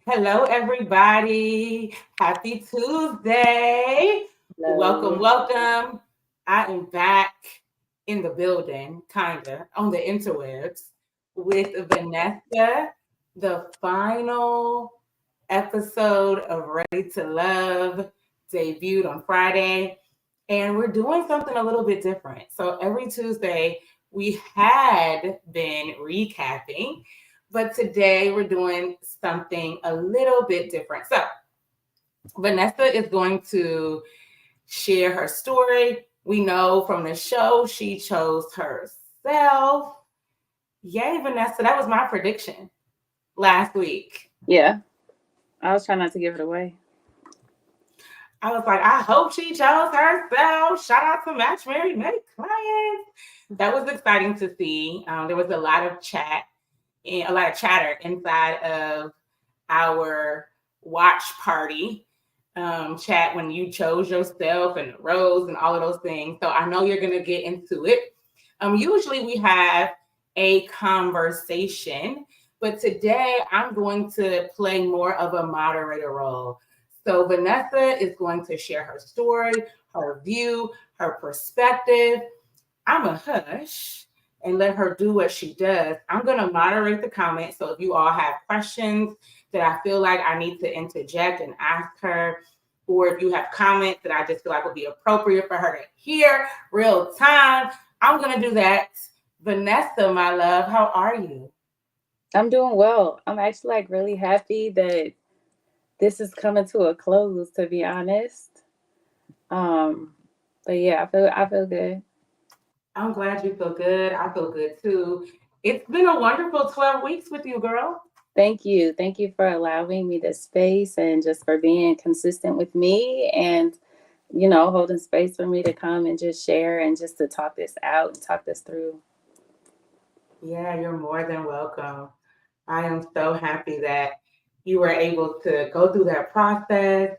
Hello, everybody. Happy Tuesday. Welcome, Hello. welcome. I am back in the building, kind of, on the interwebs with Vanessa, the final episode of Ready to Love debuted on Friday. And we're doing something a little bit different. So every Tuesday, we had been recapping, but today we're doing something a little bit different. So Vanessa is going to share her story. We know from the show she chose herself. Yay, Vanessa. That was my prediction last week. Yeah, I was trying not to give it away. I was like, I hope she chose herself. Shout out to Match Mary Make clients. That was exciting to see. There was a lot of chat and a lot of chatter inside of our watch party chat when you chose yourself and the rose and all of those things. So I know you're going to get into it. Usually we have a conversation, but today I'm going to play more of a moderator role. So Vanessa is going to share her story, her view, her perspective. I'm a hush and let her do what she does. I'm going to moderate the comments. So if you all have questions that I feel like I need to interject and ask her, or if you have comments that I just feel like would be appropriate for her to hear real time, I'm going to do that. Vanessa, my love, how are you? I'm doing well. I'm actually really happy that this is coming to a close, to be honest. Um, but yeah, I feel good. I'm glad you feel good. I feel good too. It's been a wonderful 12 weeks with you, girl. Thank you. Thank you for allowing me this space and just for being consistent with me and holding space for me to come and just share and just to talk this out and talk this through. Yeah, you're more than welcome. I am so happy that you were able to go through that process.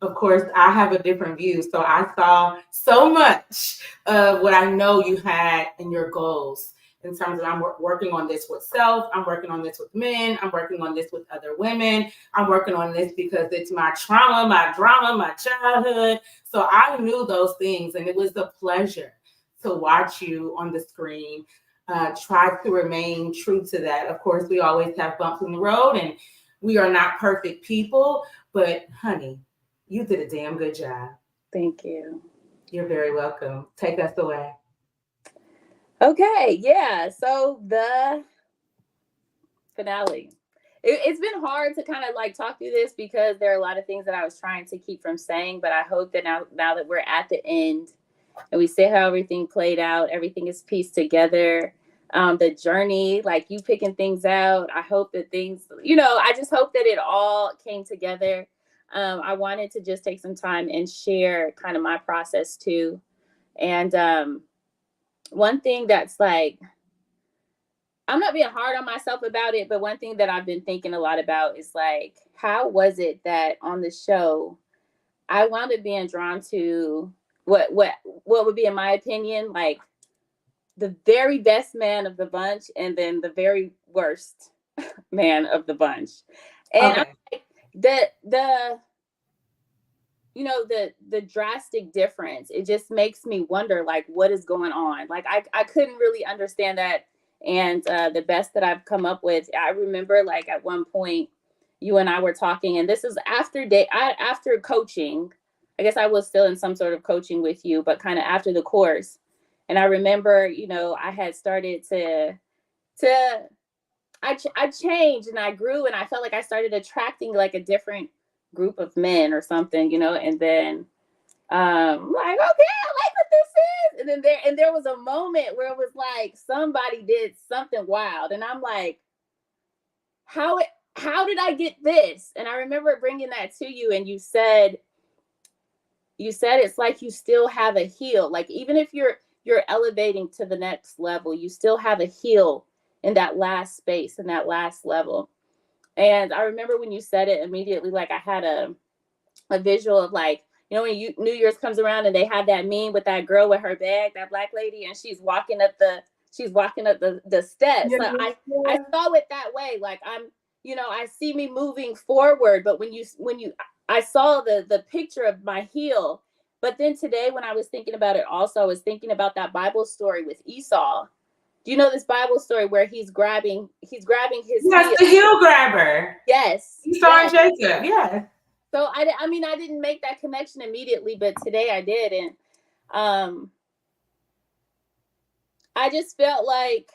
Of course, I have a different view. So I saw so much of what I know you had in your goals in terms of I'm working on this with self, I'm working on this with men, I'm working on this with other women, I'm working on this because it's my trauma, my drama, my childhood. So I knew those things, and it was a pleasure to watch you on the screen. Try to remain true to that. Of course, we always have bumps in the road, and we are not perfect people, but honey, you did a damn good job. Thank you. You're very welcome. Take us away. Okay, yeah. So the finale. It's been hard to kind of talk through this because there are a lot of things that I was trying to keep from saying, but I hope that now that we're at the end and we see how everything played out, everything is pieced together. The journey, like you picking things out. I hope that things, I just hope that it all came together. I wanted to just take some time and share kind of my process too. And one thing that's I'm not being hard on myself about it, but one thing that I've been thinking a lot about is how was it that on the show I wound up being drawn to what would be, in my opinion, the very best man of the bunch, and then the very worst man of the bunch. And I'm Okay. like, the the drastic difference, it just makes me wonder what is going on. I couldn't really understand that. And the best that I've come up with, I remember at one point you and I were talking, and this is after coaching. I guess I was still in some sort of coaching with you, but kind of after the course. And I remember, I had started to I changed and I grew, and I felt like I started attracting a different group of men or something, and then like, okay, I like what this is. And then there was a moment where it was like somebody did something wild, and I'm like, how it how did I get this? And I remember bringing that to you, and you said it's like you still have a heel. Like even if you're elevating to the next level, you still have a heel in that last space, in that last level. And I remember when you said it immediately, I had a visual of when New Year's comes around and they have that meme with that girl with her bag, that black lady, and she's walking up the steps. Yeah. I saw it that way. I see me moving forward, but I saw the picture of my heel. But then today when I was thinking about it, also I was thinking about that Bible story with Esau. Do you know this Bible story where he's grabbing his Yes, heel? the heel grabber. Yes. Esau and Yes. Jacob. Yeah. So I mean, I didn't make that connection immediately, but today I did. And I just felt like,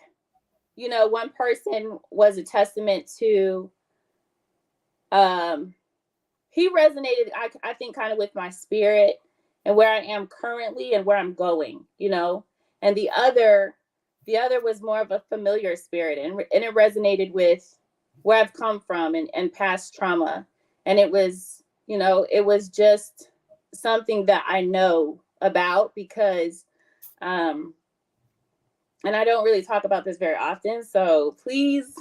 one person was a testament to, he resonated, I think, kind of with my spirit and where I am currently and where I'm going, and the other was more of a familiar spirit, and it resonated with where I've come from, and past trauma. And it was just something that I know about because, and I don't really talk about this very often. So please,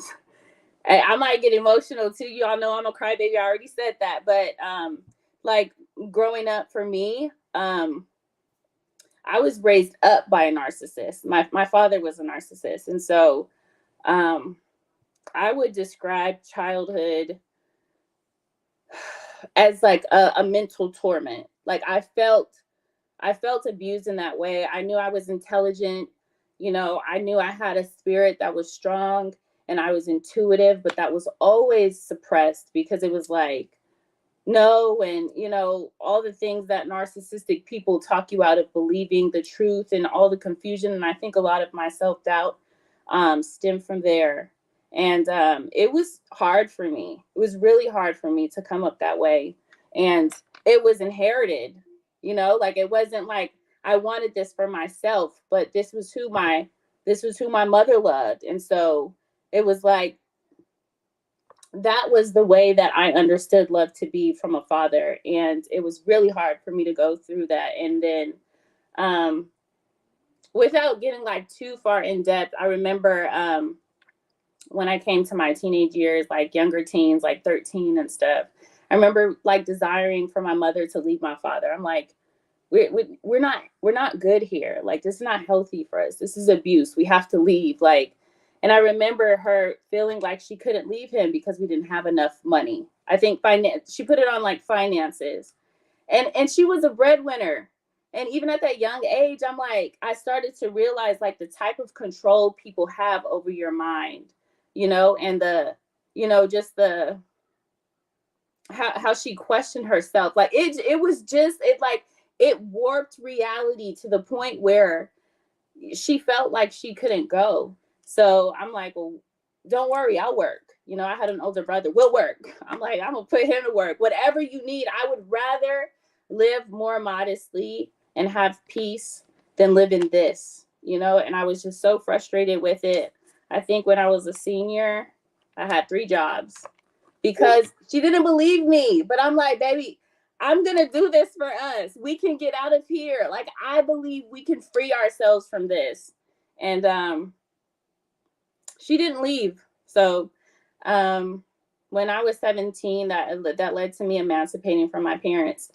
I might get emotional too. Y'all know I'm a crybaby. I already said that. But like growing up for me, I was raised up by a narcissist. My father was a narcissist. And so I would describe childhood as like a mental torment. Like I felt abused in that way. I knew I was intelligent. I knew I had a spirit that was strong and I was intuitive, but that was always suppressed because it was like, no. And, all the things that narcissistic people talk you out of believing the truth and all the confusion. And I think a lot of my self-doubt stemmed from there. And it was hard for me. It was really hard for me to come up that way. And it was inherited. Like it wasn't like I wanted this for myself, but this was who my mother loved. And so it was like that was the way that I understood love to be from a father. And it was really hard for me to go through that. And then without getting like too far in depth, I remember when I came to my teenage years, like younger teens, like 13 and stuff, I remember like desiring for my mother to leave my father. I'm like, we're not good here. Like, this is not healthy for us. This is abuse. We have to leave. Like, and I remember her feeling like she couldn't leave him because we didn't have enough money. I think she put it on like finances, and she was a breadwinner. And even at that young age, I'm like, I started to realize like the type of control people have over your mind, and just the how she questioned herself. Like it was just it warped reality to the point where she felt like she couldn't go. So I'm like, well, don't worry, I'll work. I had an older brother. We'll work. I'm like, I'm gonna put him to work. Whatever you need. I would rather live more modestly and have peace than live in this. And I was just so frustrated with it. I think when I was a senior, I had 3 jobs because she didn't believe me. But I'm like, baby, I'm going to do this for us. We can get out of here. Like, I believe we can free ourselves from this. And she didn't leave. So when I was 17, that led to me emancipating from my parents.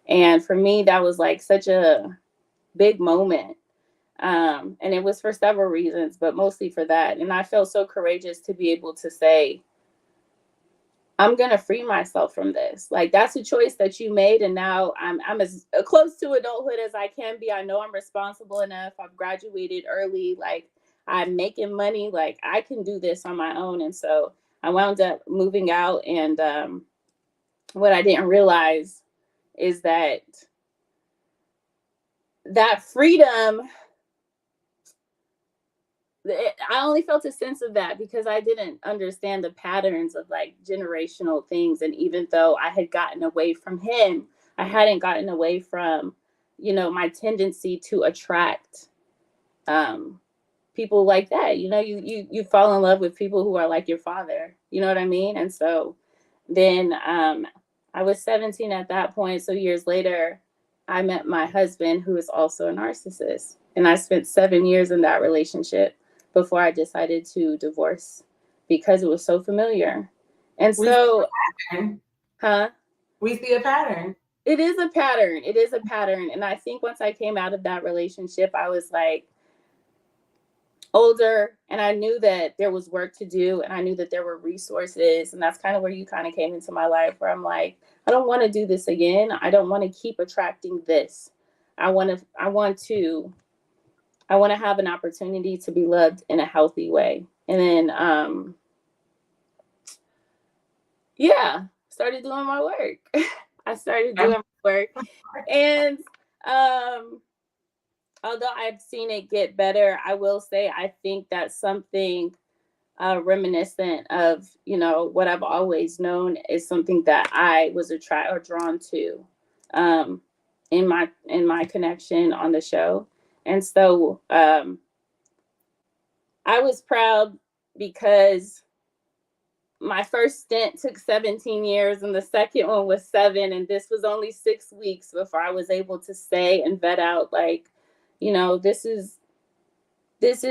And for me, that was like such a big moment. And it was for several reasons, but mostly for that. And I felt so courageous to be able to say, I'm going to free myself from this. Like, that's a choice that you made. And now I'm as close to adulthood as I can be. I know I'm responsible enough. I've graduated early. Like, I'm making money. Like, I can do this on my own. And so I wound up moving out. And what I didn't realize is that freedom, I only felt a sense of that because I didn't understand the patterns of like generational things. And even though I had gotten away from him, I hadn't gotten away from, my tendency to attract people like that. You fall in love with people who are like your father. You know what I mean? And so then I was 17 at that point. So years later, I met my husband, who is also a narcissist. And I spent 7 years in that relationship before I decided to divorce because it was so familiar. And so, We see a pattern. It is a pattern. It is a pattern. And I think once I came out of that relationship, I was like, older, and I knew that there was work to do, and I knew that there were resources, and that's kind of where you kind of came into my life, where I'm like, I don't want to do this again. I don't want to keep attracting this. I want to have an opportunity to be loved in a healthy way. And then yeah, started doing my work. I started doing my work, and um although I've seen it get better, I will say I think that's something reminiscent of, what I've always known is something that I was attracted or drawn to um, in my connection on the show. And so I was proud because my first stint took 17 years and the second one was 7, and this was only 6 weeks before I was able to say and vet out, like, this is this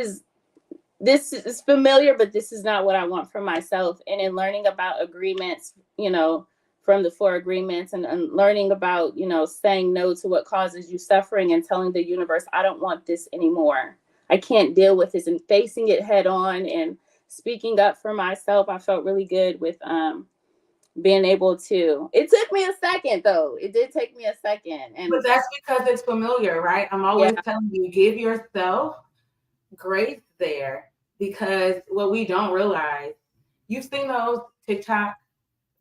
is familiar, but this is not what I want for myself. And in learning about agreements, from the 4 agreements, and learning about, saying no to what causes you suffering, and telling the universe, I don't want this anymore. I can't deal with this, and facing it head on and speaking up for myself. I felt really good with being able to. It took me a second, though. It did take me a second. But And that's because it's familiar, right? I'm yeah, always telling you, give yourself grace there, because what we don't realize, you've seen those TikTok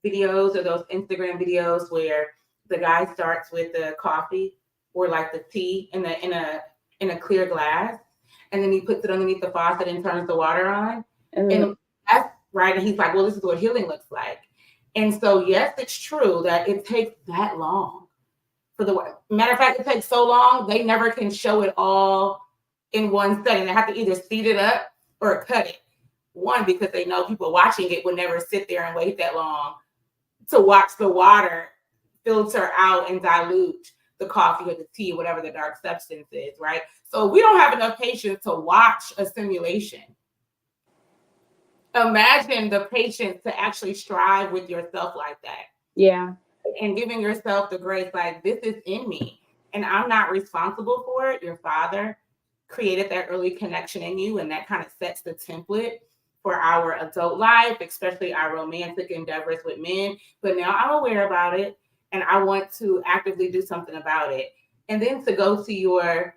videos or those Instagram videos where the guy starts with the coffee or like the tea in a clear glass, and then he puts it underneath the faucet and turns the water on. and And that's right. And he's like, well, this is what healing looks like. And so, yes, it's true that it takes that long for the matter of fact, it takes so long they never can show it all in one setting. They have to either speed it up or cut it. One, because they know people watching it would never sit there and wait that long to watch the water filter out and dilute the coffee or the tea, whatever the dark substance is, right? So we don't have enough patience to watch a simulation. Imagine the patience to actually strive with yourself like that, yeah, and giving yourself the grace, like, this is in me and I'm not responsible for it. Your father created that early connection in you, and that kind of sets the template for our adult life, especially our romantic endeavors with men. But now I'm aware about it, and I want to actively do something about it. And then to go to your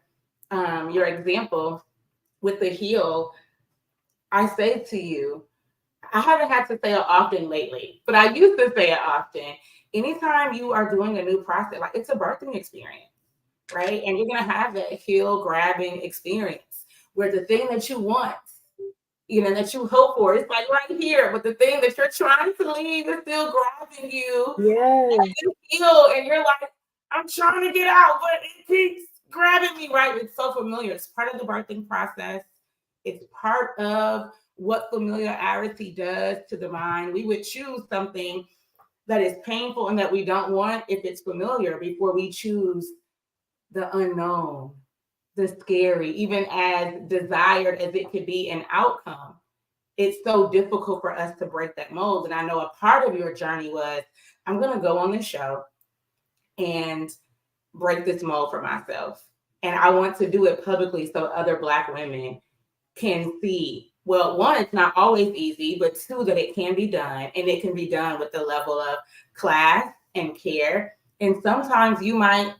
example with the heel, I say to you, I haven't had to say it often lately, but I used to say it often. Anytime you are doing a new process, like, it's a birthing experience, right? And you're going to have that heel grabbing experience where the thing that you want, that you hope for, it's like right here, but the thing that you're trying to leave is still grabbing you. yeah, And you feel, and you're like, I'm trying to get out, but it keeps grabbing me, right? It's so familiar. It's part of the birthing process. It's part of what familiarity does to the mind. We would choose something that is painful and that we don't want if it's familiar before we choose the unknown, the scary, even as desired as it could be an outcome. It's so difficult for us to break that mold. And I know a part of your journey was, I'm going to go on this show and break this mold for myself. And I want to do it publicly so other Black women can see, well, one, it's not always easy, but two, that it can be done, and it can be done with the level of class and care. And sometimes you might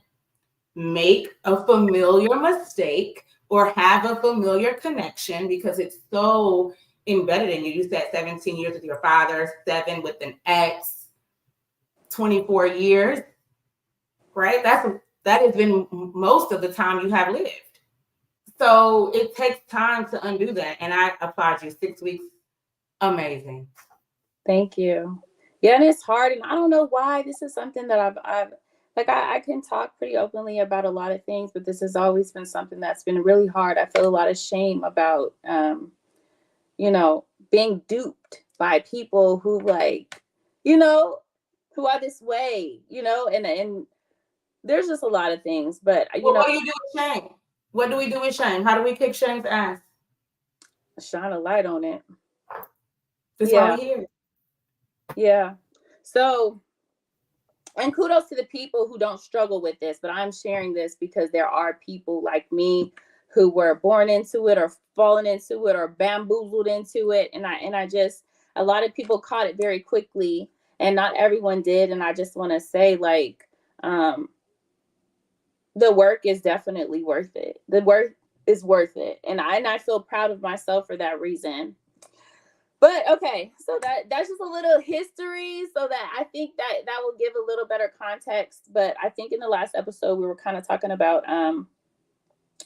make a familiar mistake or have a familiar connection because it's so embedded in you. You said 17 years with your father, 7 with an ex, 24 years, right? That has been most of the time you have lived. So it takes time to undo that. And I applaud you. 6 weeks, amazing. thank you. Yeah, and it's hard, and I don't know why. This is something that I've like, I can talk pretty openly about a lot of things, but this has always been something that's been really hard. I feel a lot of shame about, being duped by people who, like, you know, who are this way, and there's just a lot of things, but Well, what do you do with shame? What do we do with shame? How do we kick shame's ass? shine a light on it. That's why Yeah, we're here. yeah. So, and kudos to the people who don't struggle with this, but I'm sharing this because there are people like me who were born into it or fallen into it or bamboozled into it. And I just, a lot of people caught it very quickly and not everyone did. And I just want to say, like, the work is definitely worth it. The work is worth it. And I feel proud of myself for that reason. But okay, so that's just a little history, so that I think that will give a little better context. But I think in the last episode we were kind of talking about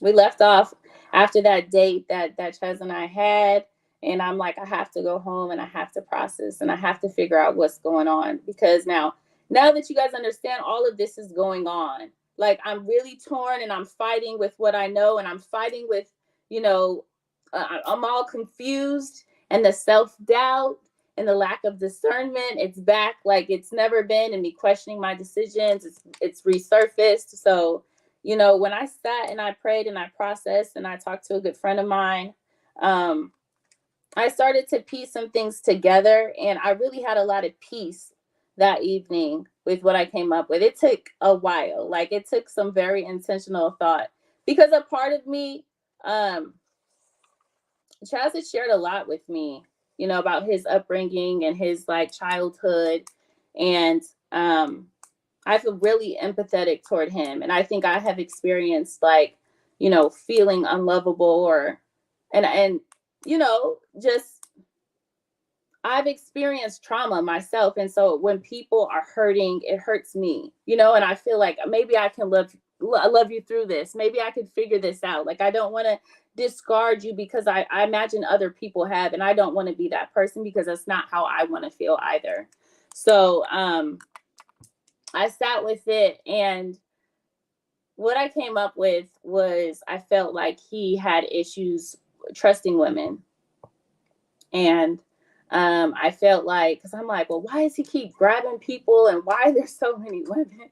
we left off after that date that Ches and I had, and I'm like, I have to go home and I have to process and I have to figure out what's going on, because now that you guys understand all of this is going on, like, I'm really torn and I'm fighting with what I know, and I'm fighting with, you know, I'm all confused, and the self-doubt and the lack of discernment, it's back like it's never been, and me questioning my decisions, it's resurfaced. So, you know, when I sat and I prayed and I processed and I talked to a good friend of mine, I started to piece some things together, and I really had a lot of peace that evening with what I came up with. It took a while, like it took some very intentional thought, because a part of me, Chaz has shared a lot with me, you know, about his upbringing and his like childhood, and I feel really empathetic toward him, and I think I have experienced, like, you know, feeling unlovable, or and you know, just, I've experienced trauma myself, and so when people are hurting, it hurts me, you know, and I feel like maybe I can love you through this. Maybe I could figure this out. Like, I don't want to discard you, because I imagine other people have, and I don't want to be that person, because that's not how I want to feel either. So I sat with it, and what I came up with was, I felt like he had issues trusting women. And I felt like, because I'm like, well, why does he keep grabbing people, and why there's so many women?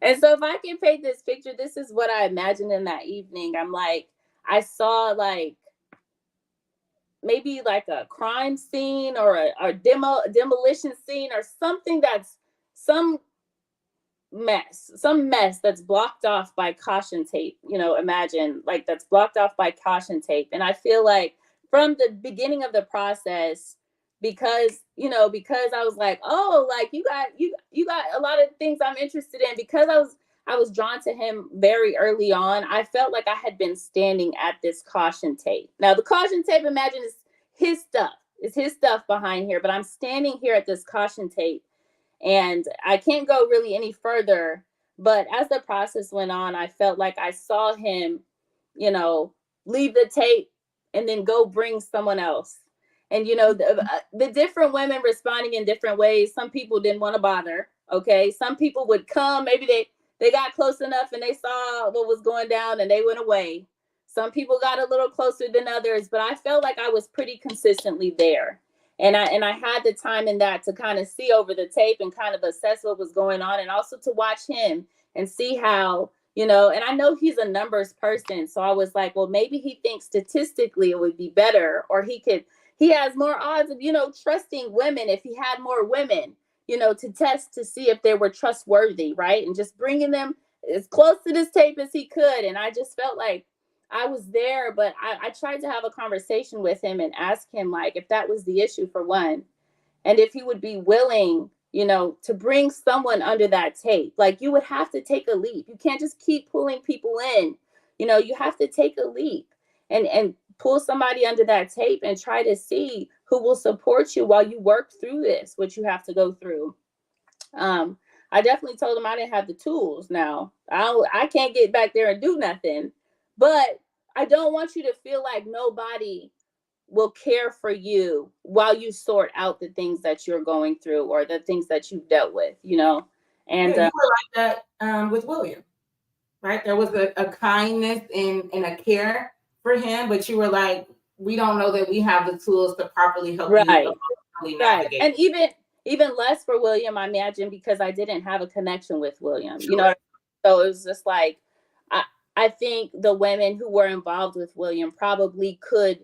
And so if I can paint this picture, this is what I imagined in that evening. I'm like, I saw like maybe like a crime scene, or a demolition scene, or something that's some some mess that's blocked off by caution tape. You know, imagine like that's blocked off by caution tape. And I feel like from the beginning of the process, because, you know, because I was like, oh, like you got a lot of things I'm interested in, because I was drawn to him very early on. I felt like I had been standing at this caution tape. Now the caution tape, imagine, is his stuff. It's his stuff behind here, but I'm standing here at this caution tape, and I can't go really any further. But as the process went on, I felt like I saw him, you know, leave the tape and then go bring someone else. And, you know, the different women responding in different ways. Some people didn't want to bother. Okay. Some people would come, maybe they got close enough and they saw what was going down and they went away. Some people got a little closer than others, but I felt like I was pretty consistently there. And I had the time in that to kind of see over the tape and kind of assess what was going on, and also to watch him and see how, you know, and I know he's a numbers person. So I was like, well, maybe he thinks statistically it would be better, or he has more odds of, you know, trusting women if he had more women, you know, to test to see if they were trustworthy, right? And just bringing them as close to this tape as he could. And I just felt like I was there, but I tried to have a conversation with him and ask him, like, if that was the issue, for one, and if he would be willing, you know, to bring someone under that tape. Like, you would have to take a leap. You can't just keep pulling people in. You know, you have to take a leap and pull somebody under that tape and try to see who will support you while you work through this, what you have to go through. I definitely told him I didn't have the tools. Now, I can't get back there and do nothing, but I don't want you to feel like nobody will care for you while you sort out the things that you're going through, or the things that you've dealt with, you know? And Yeah, you were like that with William, right? There was a kindness and a care for him, but you were like, we don't know that we have the tools to properly help you right, emotionally right. navigate. And even less for William, I imagine, because I didn't have a connection with William, you Sure. know? So it was just like, I think the women who were involved with William probably could,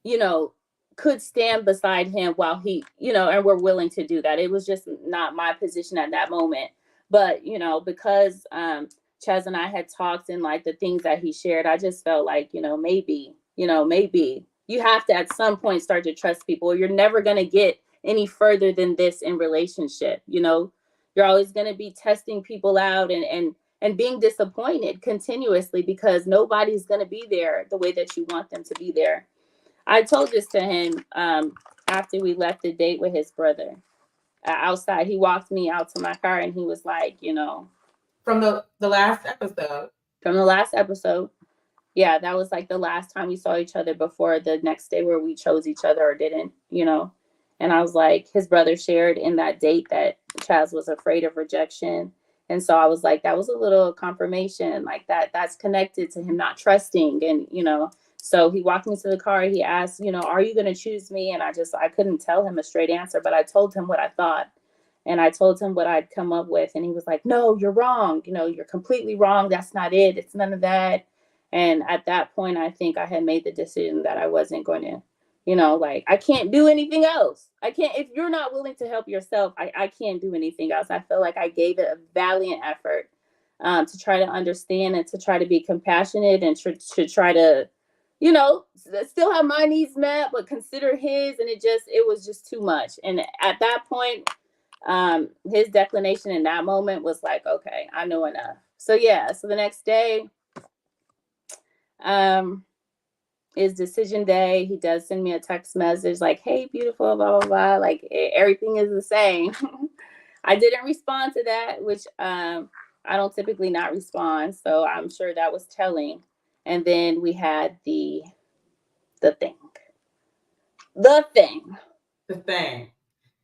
you know, could stand beside him while he, you know, and were willing to do that. It was just not my position at that moment. But, you know, because Chaz and I had talked and like the things that he shared, I just felt like, maybe you have to at some point start to trust people. You're never going to get any further than this in relationship. You're always going to be testing people out and being disappointed continuously because nobody's going to be there the way that you want them to be there. I told this to him after we left the date with his brother outside. He walked me out to my car and he was like, from the last episode. From the last episode. Yeah, that was like the last time we saw each other before the next day where we chose each other or didn't, And I was like, his brother shared in that date that Chaz was afraid of rejection. And so I was like, that was a little confirmation, like that's connected to him not trusting. And, so he walked me to the car. He asked, are you going to choose me? And I couldn't tell him a straight answer, but I told him what I thought. And I told him what I'd come up with. And he was like, no, you're wrong. You're completely wrong. That's not it. It's none of that. And at that point, I think I had made the decision that I wasn't going to, I can't do anything else. I can't, if you're not willing to help yourself, I can't do anything else. I feel like I gave it a valiant effort to try to understand and to try to be compassionate and to try to, still have my needs met, but consider his. And it was just too much. And at that point, his declination in that moment was like, okay, I know enough. So yeah, so the next day, is decision day. He does send me a text message like, hey, beautiful, blah, blah, blah. Like everything is the same. I didn't respond to that, which I don't typically not respond. So I'm sure that was telling. And then we had the thing.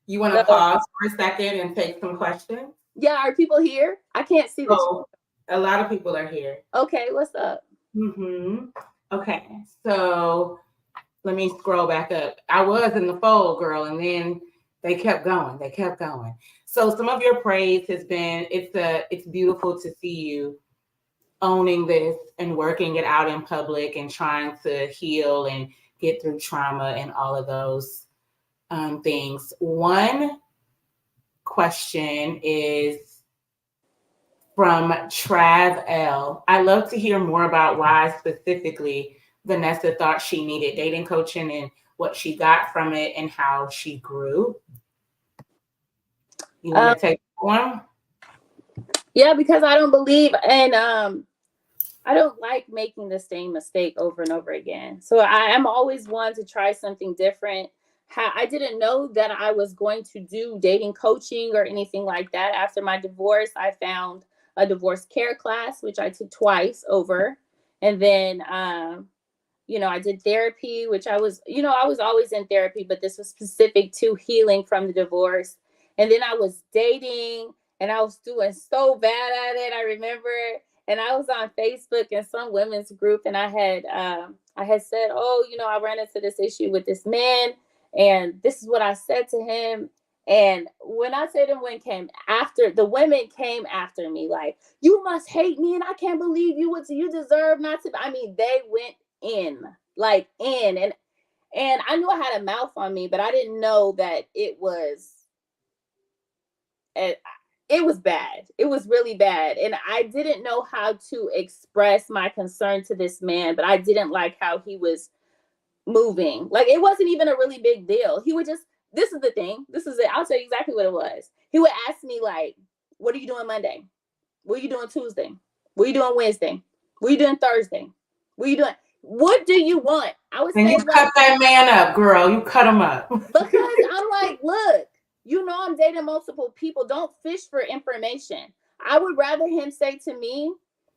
You want to pause for a second and take some questions? Yeah, are people here? I can't see the a lot of people are here. Okay, what's up? Okay, so let me scroll back up. I was in the fold, girl, and then they kept going. So some of your praise has been, it's beautiful to see you owning this and working it out in public and trying to heal and get through trauma and all of those things. One question is from Trav L. I'd love to hear more about why specifically Vanessa thought she needed dating coaching and what she got from it and how she grew. You want to take one? Yeah, because I don't believe and I don't like making the same mistake over and over again. So I am always one to try something different. I didn't know that I was going to do dating coaching or anything like that. After my divorce, I found a divorce care class, which I took twice over. And then, I did therapy, which I was always in therapy, but this was specific to healing from the divorce. And then I was dating and I was doing so bad at it. I remember, and I was on Facebook in some women's group and I had said, I ran into this issue with this man. And this is what I said to him. And when I said the women came after me, like, you must hate me. And I can't believe you deserve not to. I mean, they went in. And I knew I had a mouth on me, but I didn't know that it was bad. It was really bad. And I didn't know how to express my concern to this man, but I didn't like how he was moving. Like, it wasn't even a really big deal. He would just, this is the thing. This is it. I'll tell you exactly what it was. He would ask me, like, what are you doing Monday? What are you doing Tuesday? What are you doing Wednesday? What are you doing Thursday? What are you doing? What do you want? I was saying, you cut that man up, girl. You cut him up. Because I'm like, look, I'm dating multiple people. Don't fish for information. I would rather him say to me,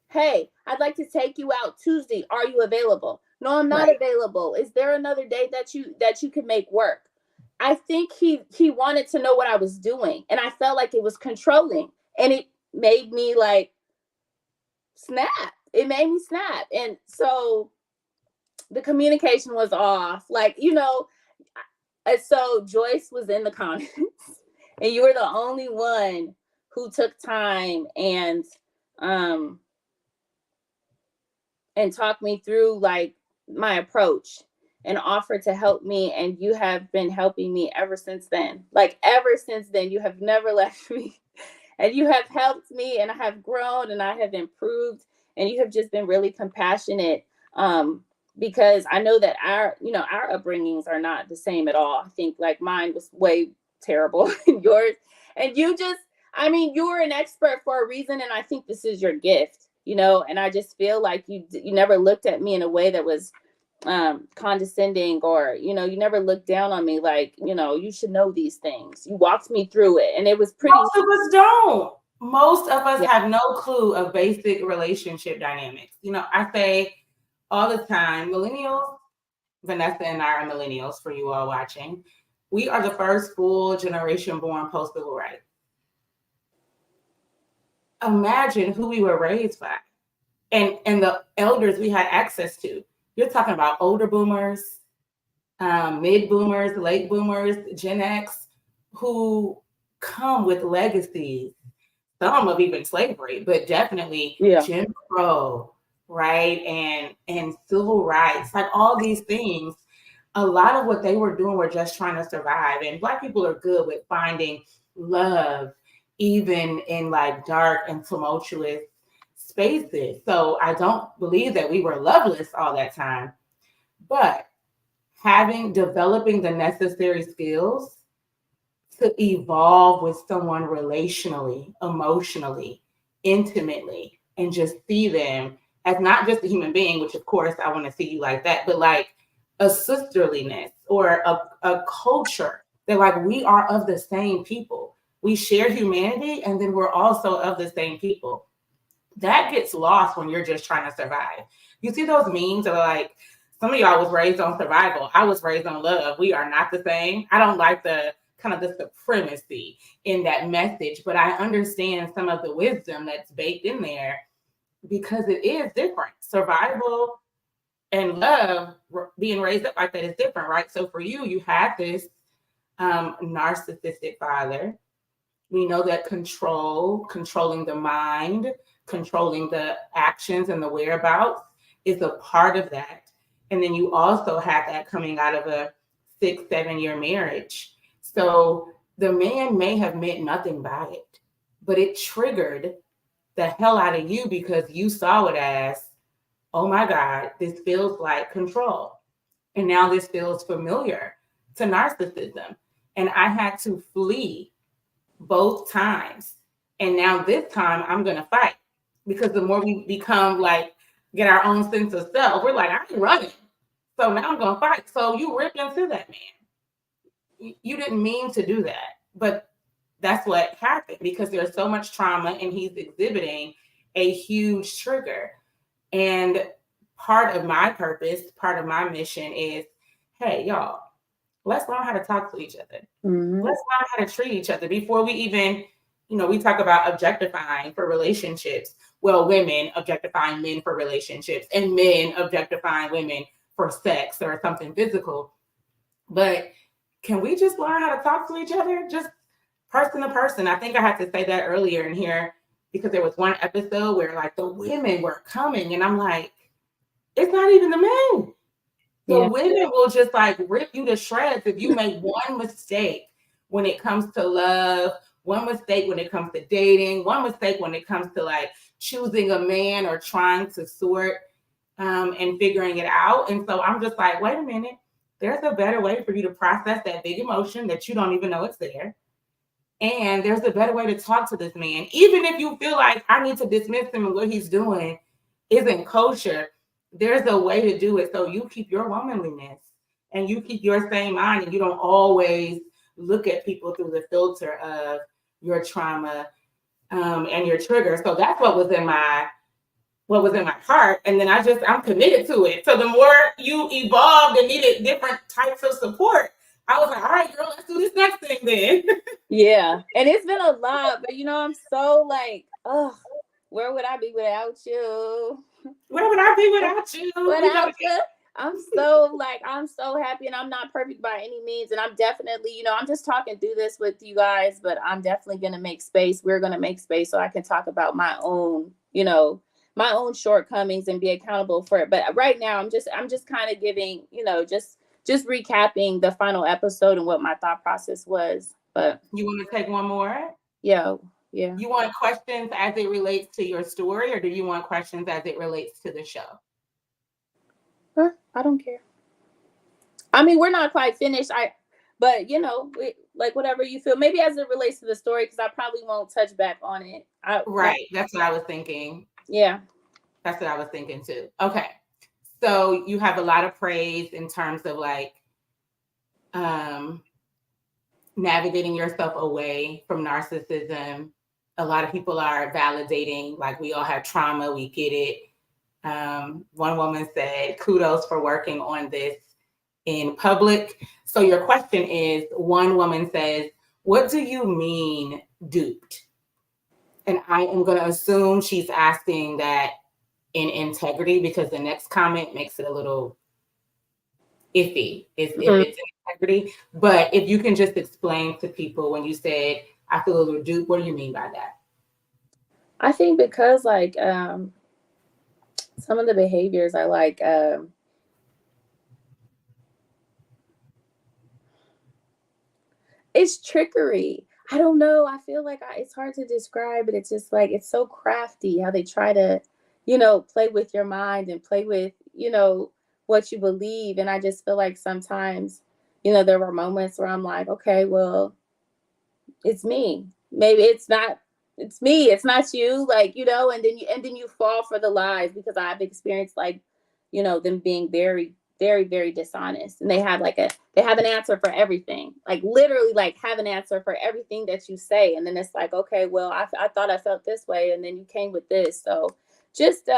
hey, I'd like to take you out Tuesday. Are you available? No, I'm not available. Is there another day that you could make work? I think he wanted to know what I was doing. And I felt like it was controlling. And it made me like snap. It made me snap. And so the communication was off. Like, and so Joyice was in the comments. And you were the only one who took time and talked me through like my approach and offered to help me. And you have been helping me ever since then. Like, ever since then, you have never left me. and you have helped me, and I have grown and I have improved, and you have just been really compassionate. Because I know that our upbringings are not the same at all. I think like mine was way terrible and yours, and you're an expert for a reason, and I think this is your gift, and I just feel like you never looked at me in a way that was condescending, or you never looked down on me like, you should know these things. You walked me through it, and it was pretty. Most of us don't. Most of us Yeah. have no clue of basic relationship dynamics. I say all the time, millennials, Vanessa and I are millennials for you all watching. We are the first full generation born post civil rights. Imagine who we were raised by and the elders we had access to. You're talking about older boomers, mid boomers, late boomers, Gen X, who come with legacies, some of even slavery, but definitely Yeah. Jim Crow, right? And civil rights, like all these things. A lot of what they were doing were just trying to survive. And Black people are good with finding love, even in like dark and tumultuous spaces. So I don't believe that we were loveless all that time, but developing the necessary skills to evolve with someone relationally, emotionally, intimately, and just see them as not just a human being, which of course I want to see you like that, but like a sisterliness or a culture that like we are of the same people. We share humanity, and then we're also of the same people. That gets lost when you're just trying to survive. You see those memes that are like, some of y'all was raised on survival. I was raised on love. We are not the same. I don't like the kind of the supremacy in that message, but I understand some of the wisdom that's baked in there because it is different. Survival and love, being raised up like that is different, right? So for you, you have this narcissistic father. We know that controlling the mind, controlling the actions and the whereabouts is a part of that. And then you also have that coming out of a 6-7 year marriage. So the man may have meant nothing by it, but it triggered the hell out of you because you saw it as, oh my God, this feels like control. And now this feels familiar to narcissism. And I had to flee both times. And now this time I'm going to fight because the more we become like, get our own sense of self, we're like, I ain't running. So now I'm going to fight. So you ripped into that man. You didn't mean to do that, but that's what happened because there's so much trauma and he's exhibiting a huge trigger. And part of my purpose, part of my mission is, hey, y'all, let's learn how to talk to each other. Mm-hmm. Let's learn how to treat each other before we even, we talk about objectifying for relationships. Well, women objectifying men for relationships and men objectifying women for sex or something physical. But can we just learn how to talk to each other? Just person to person. I think I had to say that earlier in here because there was one episode where like the women were coming and I'm like, it's not even the men. The women will just like rip you to shreds if you make one mistake when it comes to love, one mistake when it comes to dating, one mistake when it comes to like choosing a man or trying to sort and figuring it out. And so I'm just like, wait a minute, there's a better way for you to process that big emotion that you don't even know it's there. And there's a better way to talk to this man. Even if you feel like I need to dismiss him and what he's doing isn't kosher, there's a way to do it so you keep your womanliness and you keep your same mind and you don't always look at people through the filter of your trauma and your trigger. So that's what was in my heart. And then I'm committed to it. So the more you evolved and needed different types of support, I was like, all right, girl, let's do this next thing then. Yeah. And it's been a lot, but I'm so like, oh, where would I be without you? Where would I be without you? Without you? I'm so happy, and I'm not perfect by any means. And I'm definitely, I'm just talking through this with you guys, but I'm definitely going to make space. We're going to make space so I can talk about my own, my own shortcomings and be accountable for it. But right now I'm just kind of giving, just recapping the final episode and what my thought process was. But you want to take one more? Yeah. Yeah. You want questions as it relates to your story, or do you want questions as it relates to the show? Huh, I don't care. I mean, we're not quite finished. But like whatever you feel. Maybe as it relates to the story, because I probably won't touch back on it. Right. That's what I was thinking. Yeah. That's what I was thinking too. Okay. So you have a lot of praise in terms of like navigating yourself away from narcissism. A lot of people are validating, like, we all have trauma, we get it. One woman said, kudos for working on this in public. So your question is, one woman says, what do you mean duped? And I am going to assume she's asking that in integrity, because the next comment makes it a little iffy if it's integrity. But if you can just explain to people, when you said, I feel a little duped, what do you mean by that? I think because like some of the behaviors are like it's trickery. I don't know. I feel like it's hard to describe, but it's just like it's so crafty how they try to, play with your mind and play with, what you believe. And I just feel like sometimes, there were moments where I'm like, okay, well, it's me. Maybe it's me, it's not you, like, and then you fall for the lies, because I've experienced like, them being very, very, very dishonest, and they have an answer for everything, like literally like have an answer for everything that you say, and then it's like, okay, well, I thought I felt this way, and then you came with this. So just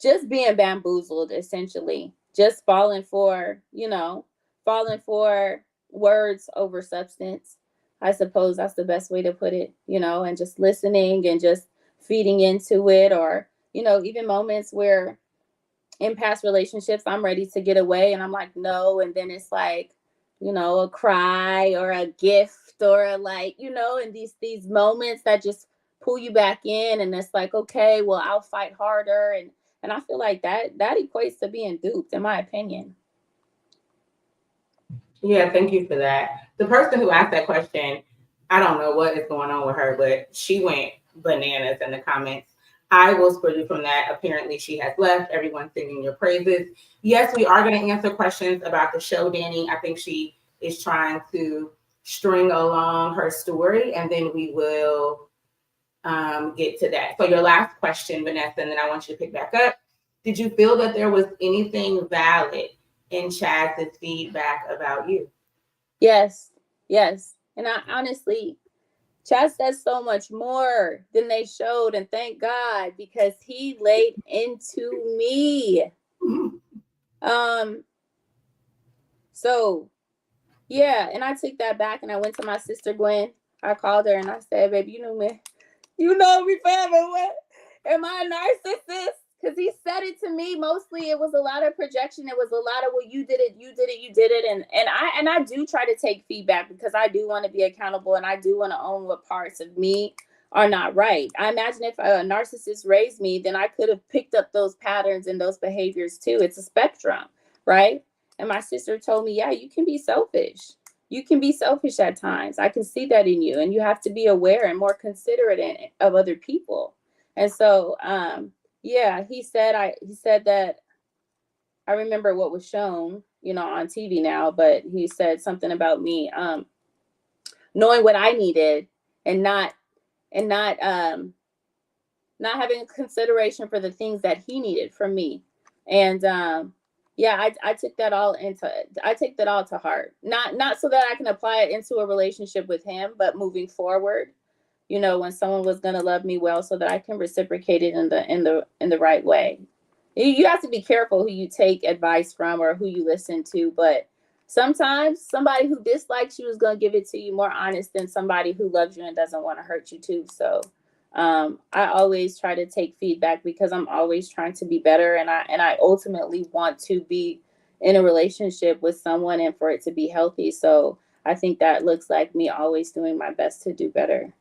just being bamboozled, essentially, just falling for words over substance. I suppose that's the best way to put it, and just listening and just feeding into it. Or, even moments where in past relationships I'm ready to get away and I'm like, no, and then it's like, a cry or a gift or like, and these moments that just pull you back in, and it's like, okay, well, I'll fight harder. And I feel like that equates to being duped, in my opinion. Yeah, thank you for that. The person who asked that question, I don't know what is going on with her, but she went bananas in the comments. I will spur you from that. Apparently, she has left. Everyone's singing your praises. Yes, we are going to answer questions about the show, Danny. I think she is trying to string along her story, and then we will get to that. So, your last question, Vanessa, and then I want you to pick back up. Did you feel that there was anything valid in Chaz's feedback about you? Yes, yes. And I honestly, Chaz says so much more than they showed, and thank God, because he laid into me. Um, so yeah, and I took that back and I went to my sister Gwen. I called her and I said, baby, you know me forever. What? Am I a narcissist? Because he said it to me. Mostly it was a lot of projection. It was a lot of, well, you did it, you did it, you did it. And I do try to take feedback, because I do want to be accountable, and I do want to own what parts of me are not right. I imagine if a narcissist raised me, then I could have picked up those patterns and those behaviors too. It's a spectrum, right? And my sister told me, yeah, you can be selfish. You can be selfish at times. I can see that in you, and you have to be aware and more considerate of other people. And so, yeah, he said that, I remember what was shown, on TV now, but he said something about me, knowing what I needed, and not having consideration for the things that he needed from me. And yeah, I take that all to heart. Not so that I can apply it into a relationship with him, but moving forward, when someone was going to love me well, so that I can reciprocate it in the right way. You have to be careful who you take advice from or who you listen to, but sometimes somebody who dislikes you is going to give it to you more honest than somebody who loves you and doesn't want to hurt you too. So I always try to take feedback, because I'm always trying to be better, and I ultimately want to be in a relationship with someone and for it to be healthy. So I think that looks like me always doing my best to do better.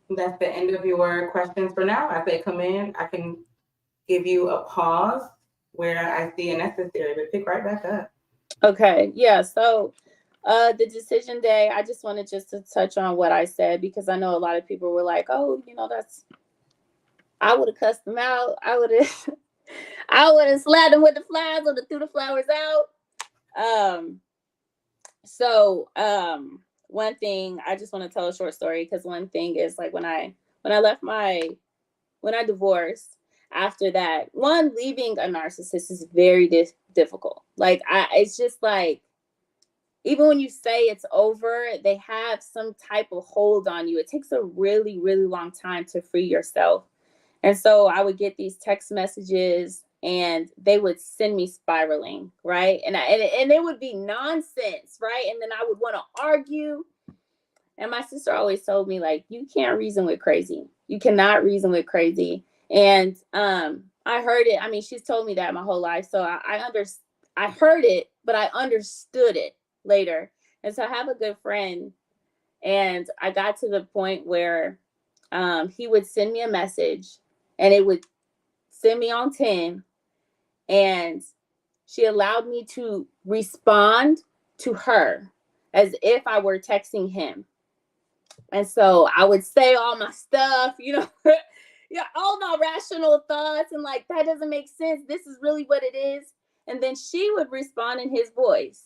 That's the end of your questions for now. As they come in, I can give you a pause where I see it necessary, but pick right back up. Okay. Yeah. So The decision day, I just wanted just to touch on what I said, because I know a lot of people were like, oh, I would have cussed them out. I would have I would have slapped them with the flowers or threw the flowers out. One thing, I just want to tell a short story, because one thing is, like, when I divorced, after that, one, leaving a narcissist is very difficult. Like, it's just like, even when you say it's over, they have some type of hold on you. It takes a really, really long time to free yourself. And so I would get these text messages and they would send me spiraling, right? And it would be nonsense, right? And then I would want to argue. And my sister always told me, like, you can't reason with crazy. You cannot reason with crazy. And I heard it. I mean, she's told me that my whole life. So I heard it, but I understood it later. And so I have a good friend, and I got to the point where he would send me a message, and it would send me on 10, and she allowed me to respond to her as if I were texting him. And so I would say all my stuff, yeah, all my rational thoughts, and like, that doesn't make sense. This is really what it is. And then she would respond in his voice.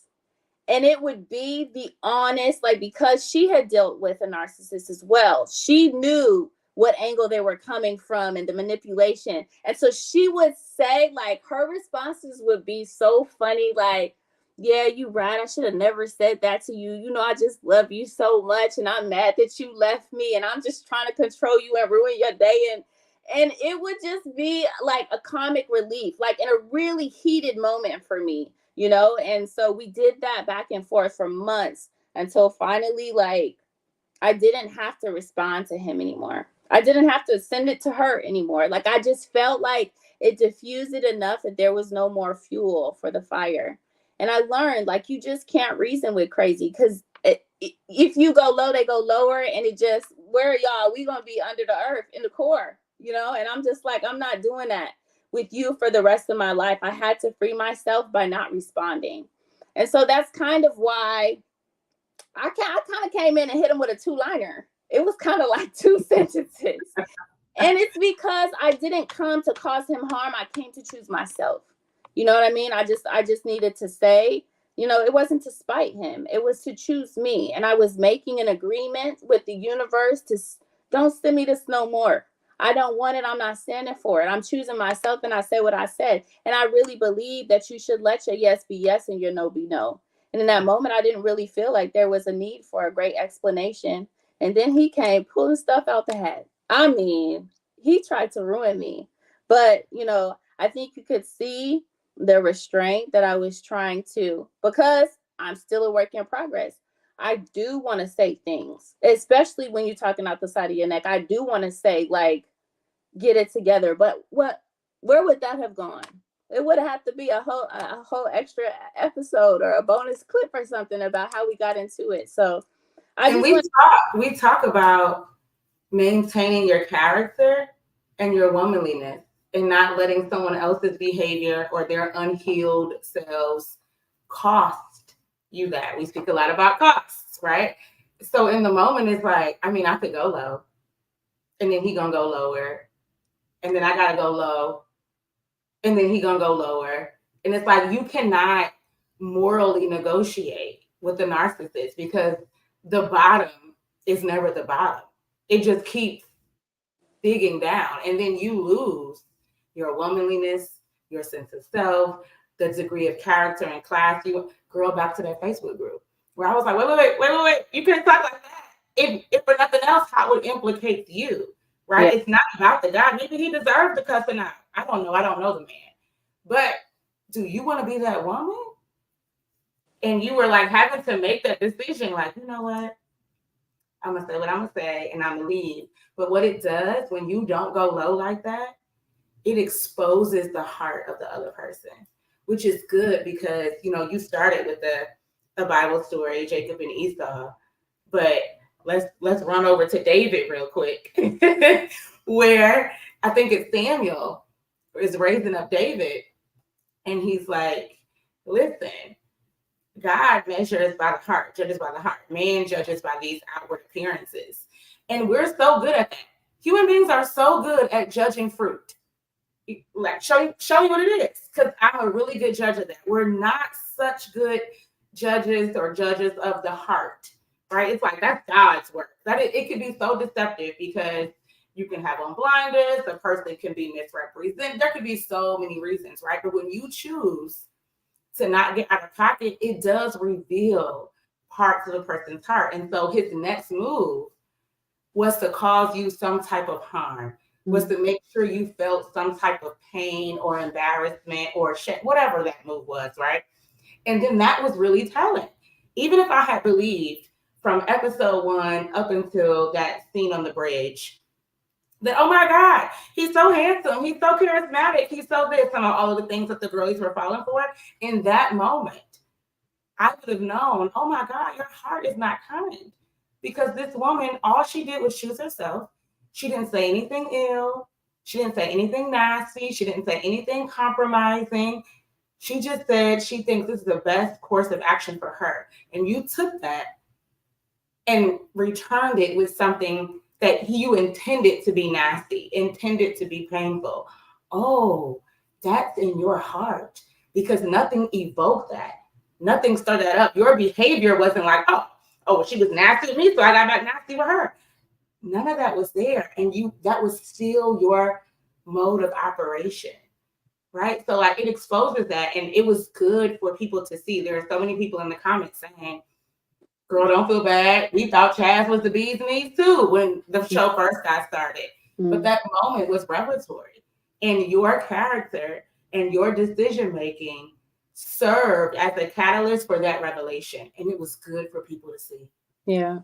And it would be the honest, like, because she had dealt with a narcissist as well. She knew what angle they were coming from and the manipulation. And so she would say, like, her responses would be so funny, like, yeah, you right. I should have never said that to you. I just love you so much, and I'm mad that you left me, and I'm just trying to control you and ruin your day. And it would just be like a comic relief, like in a really heated moment for me, And so we did that back and forth for months, until finally, like, I didn't have to respond to him anymore. I didn't have to send it to her anymore. Like, I just felt like it diffused it enough that there was no more fuel for the fire. And I learned, like, you just can't reason with crazy, because if you go low, they go lower. And it just, where y'all, we going to be under the earth in the core, And I'm just like, I'm not doing that with you for the rest of my life. I had to free myself by not responding. And so that's kind of why I kind of came in and hit him with a 2-liner. It was kind of like 2 sentences. And it's because I didn't come to cause him harm. I came to choose myself. You know what I mean? I just needed to say, it wasn't to spite him. It was to choose me. And I was making an agreement with the universe to, don't send me this no more. I don't want it. I'm not standing for it. I'm choosing myself, and I said what I said. And I really believe that you should let your yes be yes and your no be no. And in that moment, I didn't really feel like there was a need for a great explanation. And then he came pulling stuff out the hat. I mean, he tried to ruin me. But, I think you could see the restraint that I was trying to, because I'm still a work in progress. I do want to say things, especially when you're talking out the side of your neck. I do want to say, like, get it together. But where would that have gone? It would have to be a whole extra episode or a bonus clip or something about how we got into it. So we talk about maintaining your character and your womanliness, and not letting someone else's behavior or their unhealed selves cost you that. We speak a lot about costs, right? So in the moment, it's like, I mean, I could go low, and then he gonna go lower, and then I gotta go low, and then he gonna go lower. And it's like, you cannot morally negotiate with the narcissist, because the bottom is never the bottom. It just keeps digging down, and then you lose your womanliness, your sense of self, the degree of character and class. You girl, back to that Facebook group where I was like, wait, you can't talk like that. If for nothing else, how it implicates you, right? Yeah. It's not about the guy. Maybe he deserves the cussing out. I don't know the man. But do you want to be that woman? And you were like having to make that decision, like, you know what? I'm going to say what I'm going to say, and I'm going to leave. But what it does when you don't go low like that, it exposes the heart of the other person, which is good, because, you started with a Bible story, Jacob and Esau. But let's run over to David real quick, where I think it's Samuel is raising up David. And he's like, listen, God measures by the heart, judges by the heart. Man judges by these outward appearances. And we're so good at that. Human beings are so good at judging fruit. Like show me what it is. Because I'm a really good judge of that. We're not such good judges or judges of the heart. Right? It's like that's God's work. That it can be so deceptive because you can have on blinders, a person can be misrepresented. There could be so many reasons, right? But when you choose to not get out of pocket, it does reveal parts of the person's heart. And so his next move was to cause you some type of harm, was to make sure you felt some type of pain or embarrassment or shit, whatever that move was, right? And then that was really telling. Even if I had believed from episode 1 up until that scene on the bridge that, oh my God, he's so handsome, he's so charismatic, he's so this, and all of the things that the girlies were falling for, in that moment, I would have known, oh my God, your heart is not kind. Because this woman, all she did was choose herself. She didn't say anything ill. She didn't say anything nasty. She didn't say anything compromising. She just said she thinks this is the best course of action for her. And you took that and returned it with something that you intended to be nasty, intended to be painful. Oh, that's in your heart because nothing evoked that. Nothing stirred that up. Your behavior wasn't like, oh, she was nasty with me, so I got back nasty with her. None of that was there. And that was still your mode of operation. Right. So like it exposes that. And it was good for people to see. There are so many people in the comments saying, girl, don't feel bad. We thought Chaz was the bee's knees too when the show first got started. But that moment was revelatory. And your character and your decision making served as a catalyst for that revelation. And it was good for people to see. Yeah.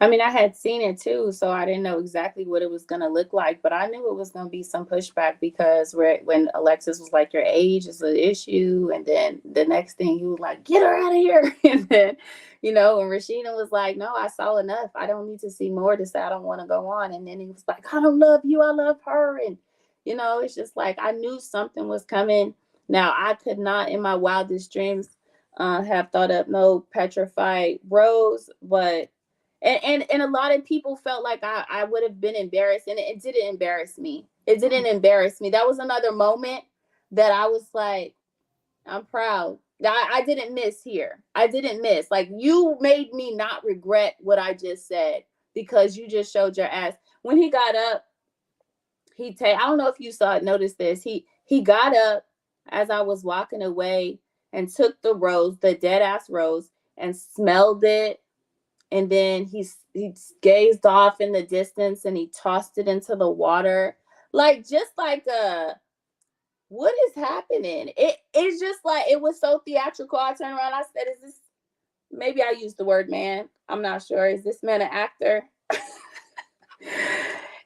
I mean, I had seen it too, so I didn't know exactly what it was going to look like, but I knew it was going to be some pushback because when Alexis was like, your age is an issue, and then the next thing you was like, get her out of here. And then, when Rashida was like, no, I saw enough. I don't need to see more to say I don't want to go on. And then he was like, I don't love you. I love her. And, it's just like I knew something was coming. Now, I could not in my wildest dreams have thought up no petrified rose, but and a lot of people felt like I would have been embarrassed, and it didn't embarrass me. It didn't embarrass me. That was another moment that I was like, I'm proud. I didn't miss here. I didn't miss. Like, you made me not regret what I just said because you just showed your ass. When he got up, I don't know if you noticed this. He got up as I was walking away and took the rose, the dead ass rose, and smelled it. And then he gazed off in the distance and he tossed it into the water. Like, just like, what is happening? It's just like, it was so theatrical. I turned around, I said, is this, maybe I used the word man. I'm not sure. Is this man an actor?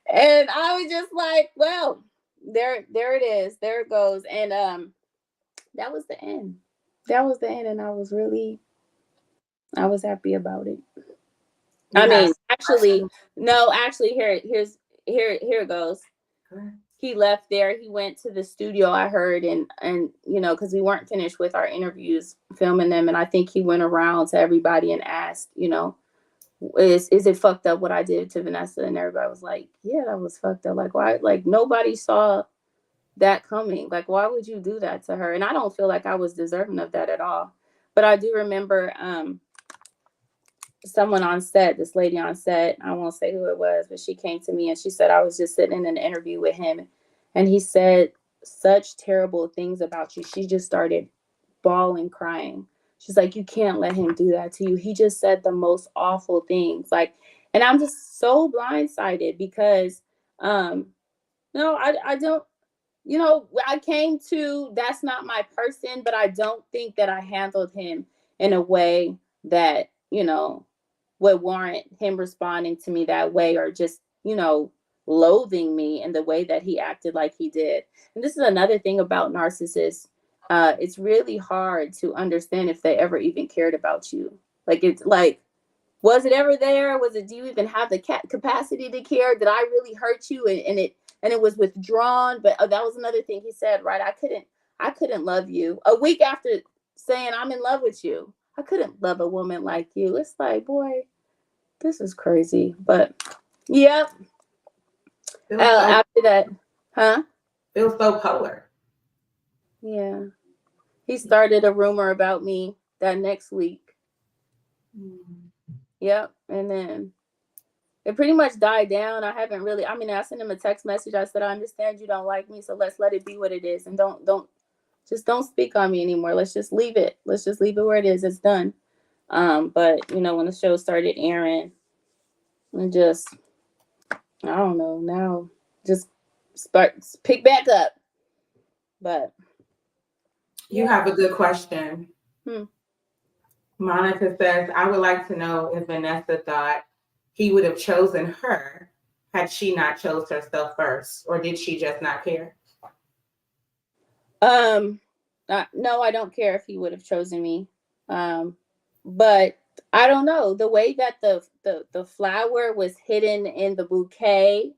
And I was just like, well, there it is. There it goes. And that was the end. That was the end. And I was happy about it. I mean, actually, here it goes. He left there. He went to the studio, I heard, and because we weren't finished with our interviews, filming them, and I think he went around to everybody and asked, is it fucked up what I did to Vanessa? And everybody was like, yeah, that was fucked up. Like, why? Like, nobody saw that coming. Like, why would you do that to her? And I don't feel like I was deserving of that at all. But I do remember someone on set, this lady on set, I won't say who it was, but she came to me and she said I was just sitting in an interview with him and he said such terrible things about you. She just started bawling, crying. She's like, you can't let him do that to you. He just said the most awful things. Like, and I'm just so blindsided because no, I don't, I came to, that's not my person, but I don't think that I handled him in a way that, would warrant him responding to me that way or just, loathing me in the way that he acted like he did. And this is another thing about narcissists. It's really hard to understand if they ever even cared about you. Like, it's like, was it ever there? Do you even have the capacity to care? Did I really hurt you? And it was withdrawn. But that was another thing he said, right? I couldn't love you. A week after saying I'm in love with you, I couldn't love a woman like you. It's like, boy, this is crazy. But yep. Feels so After that, huh? feels so polar. Yeah. He started a rumor about me that next week. Mm. Yep. And then it pretty much died down. I haven't really, I mean, I sent him a text message. I said, I understand you don't like me, so let's let it be what it is. And don't speak on me anymore. Let's just leave it. Let's just leave it where it is. It's done. But when the show started airing, and just, I don't know, now just pick back up. But You have a good question. hmm. Monica says, I would like to know if Vanessa thought he would have chosen her had she not chose herself first, or did she just not care? um no, I don't care if he would have chosen me. But I don't know, the way that the flower was hidden in the bouquet,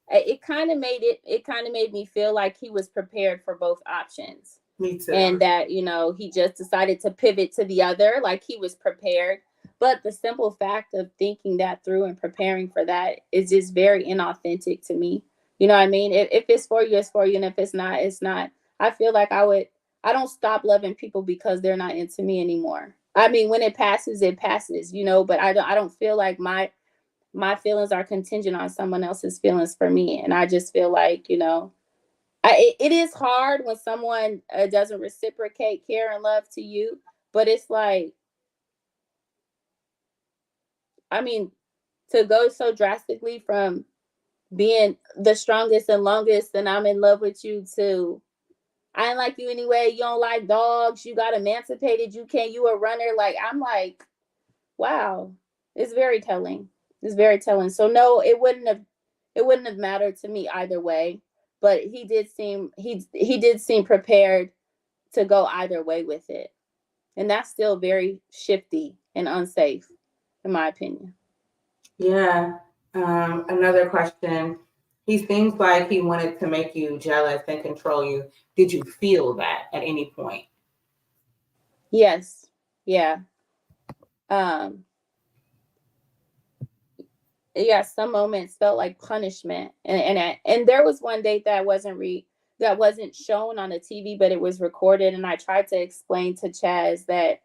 it kind of made me feel like he was prepared for both options, Me too. and that he just decided to pivot to the other, like he was prepared. But the simple fact of thinking that through and preparing for that is just very inauthentic to me. You know what I mean? If it's for you, it's for you, and if it's not, it's not. I feel like I don't stop loving people because they're not into me anymore. I mean, when it passes, it passes, but I don't feel like my feelings are contingent on someone else's feelings for me. And I just feel like, it is hard when someone doesn't reciprocate care and love to you. But it's like, I mean, to go so drastically from being the strongest and longest and I'm in love with you to I ain't like you anyway, you don't like dogs, you got emancipated, you a runner. Like, I'm like, wow, it's very telling. It's very telling. So no, it wouldn't have mattered to me either way. But he did seem prepared to go either way with it. And that's still very shifty and unsafe, in my opinion. Yeah. Another question. He seems like he wanted to make you jealous and control you. Did you feel that at any point? Yes. Yeah. Um, yeah, some moments felt like punishment. And there was one date that wasn't shown on the TV, but it was recorded, and I tried to explain to Chaz that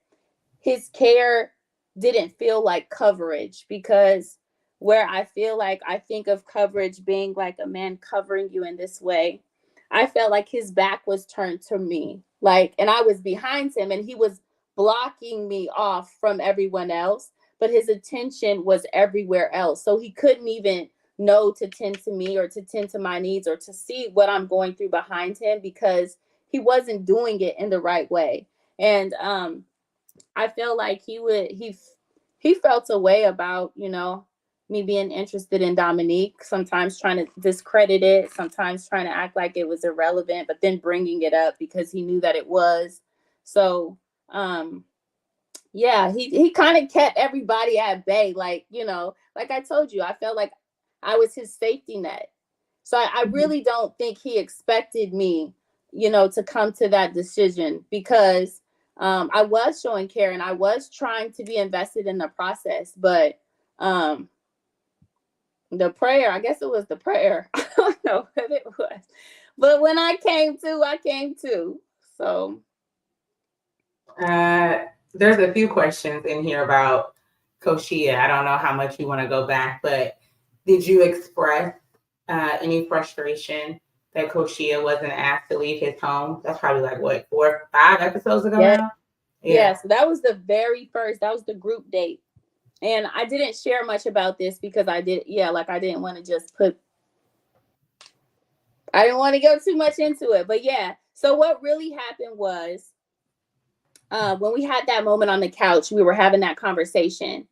his care didn't feel like coverage, because where I feel like I think of coverage being like a man covering you in this way, I felt like his back was turned to me, like, and I was behind him and he was blocking me off from everyone else, but his attention was everywhere else, so he couldn't even know to tend to me or to tend to my needs or to see what I'm going through behind him, because he wasn't doing it in the right way. And I feel like he felt a way about, me being interested in Dominique, sometimes trying to discredit it, sometimes trying to act like it was irrelevant, but then bringing it up because he knew that it was. So, yeah, he kind of kept everybody at bay, like I told you, I felt like I was his safety net. So I really don't think he expected me, to come to that decision, because I was showing care and I was trying to be invested in the process. But um, the prayer, I guess it was the prayer. I don't know what it was. But when I came to, I came to. So, Uh, there's a few questions in here about Koshia. I don't know how much you want to go back, but did you express any frustration that Koshia wasn't asked to leave his home? That's probably like what, 4 or 5 episodes ago yeah, now? yeah. Yeah. So that was the very first, that was the group date. And I didn't share much about this because I didn't want to I didn't want to go too much into it. But yeah, so what really happened was, when we had that moment on the couch, we were having that conversation.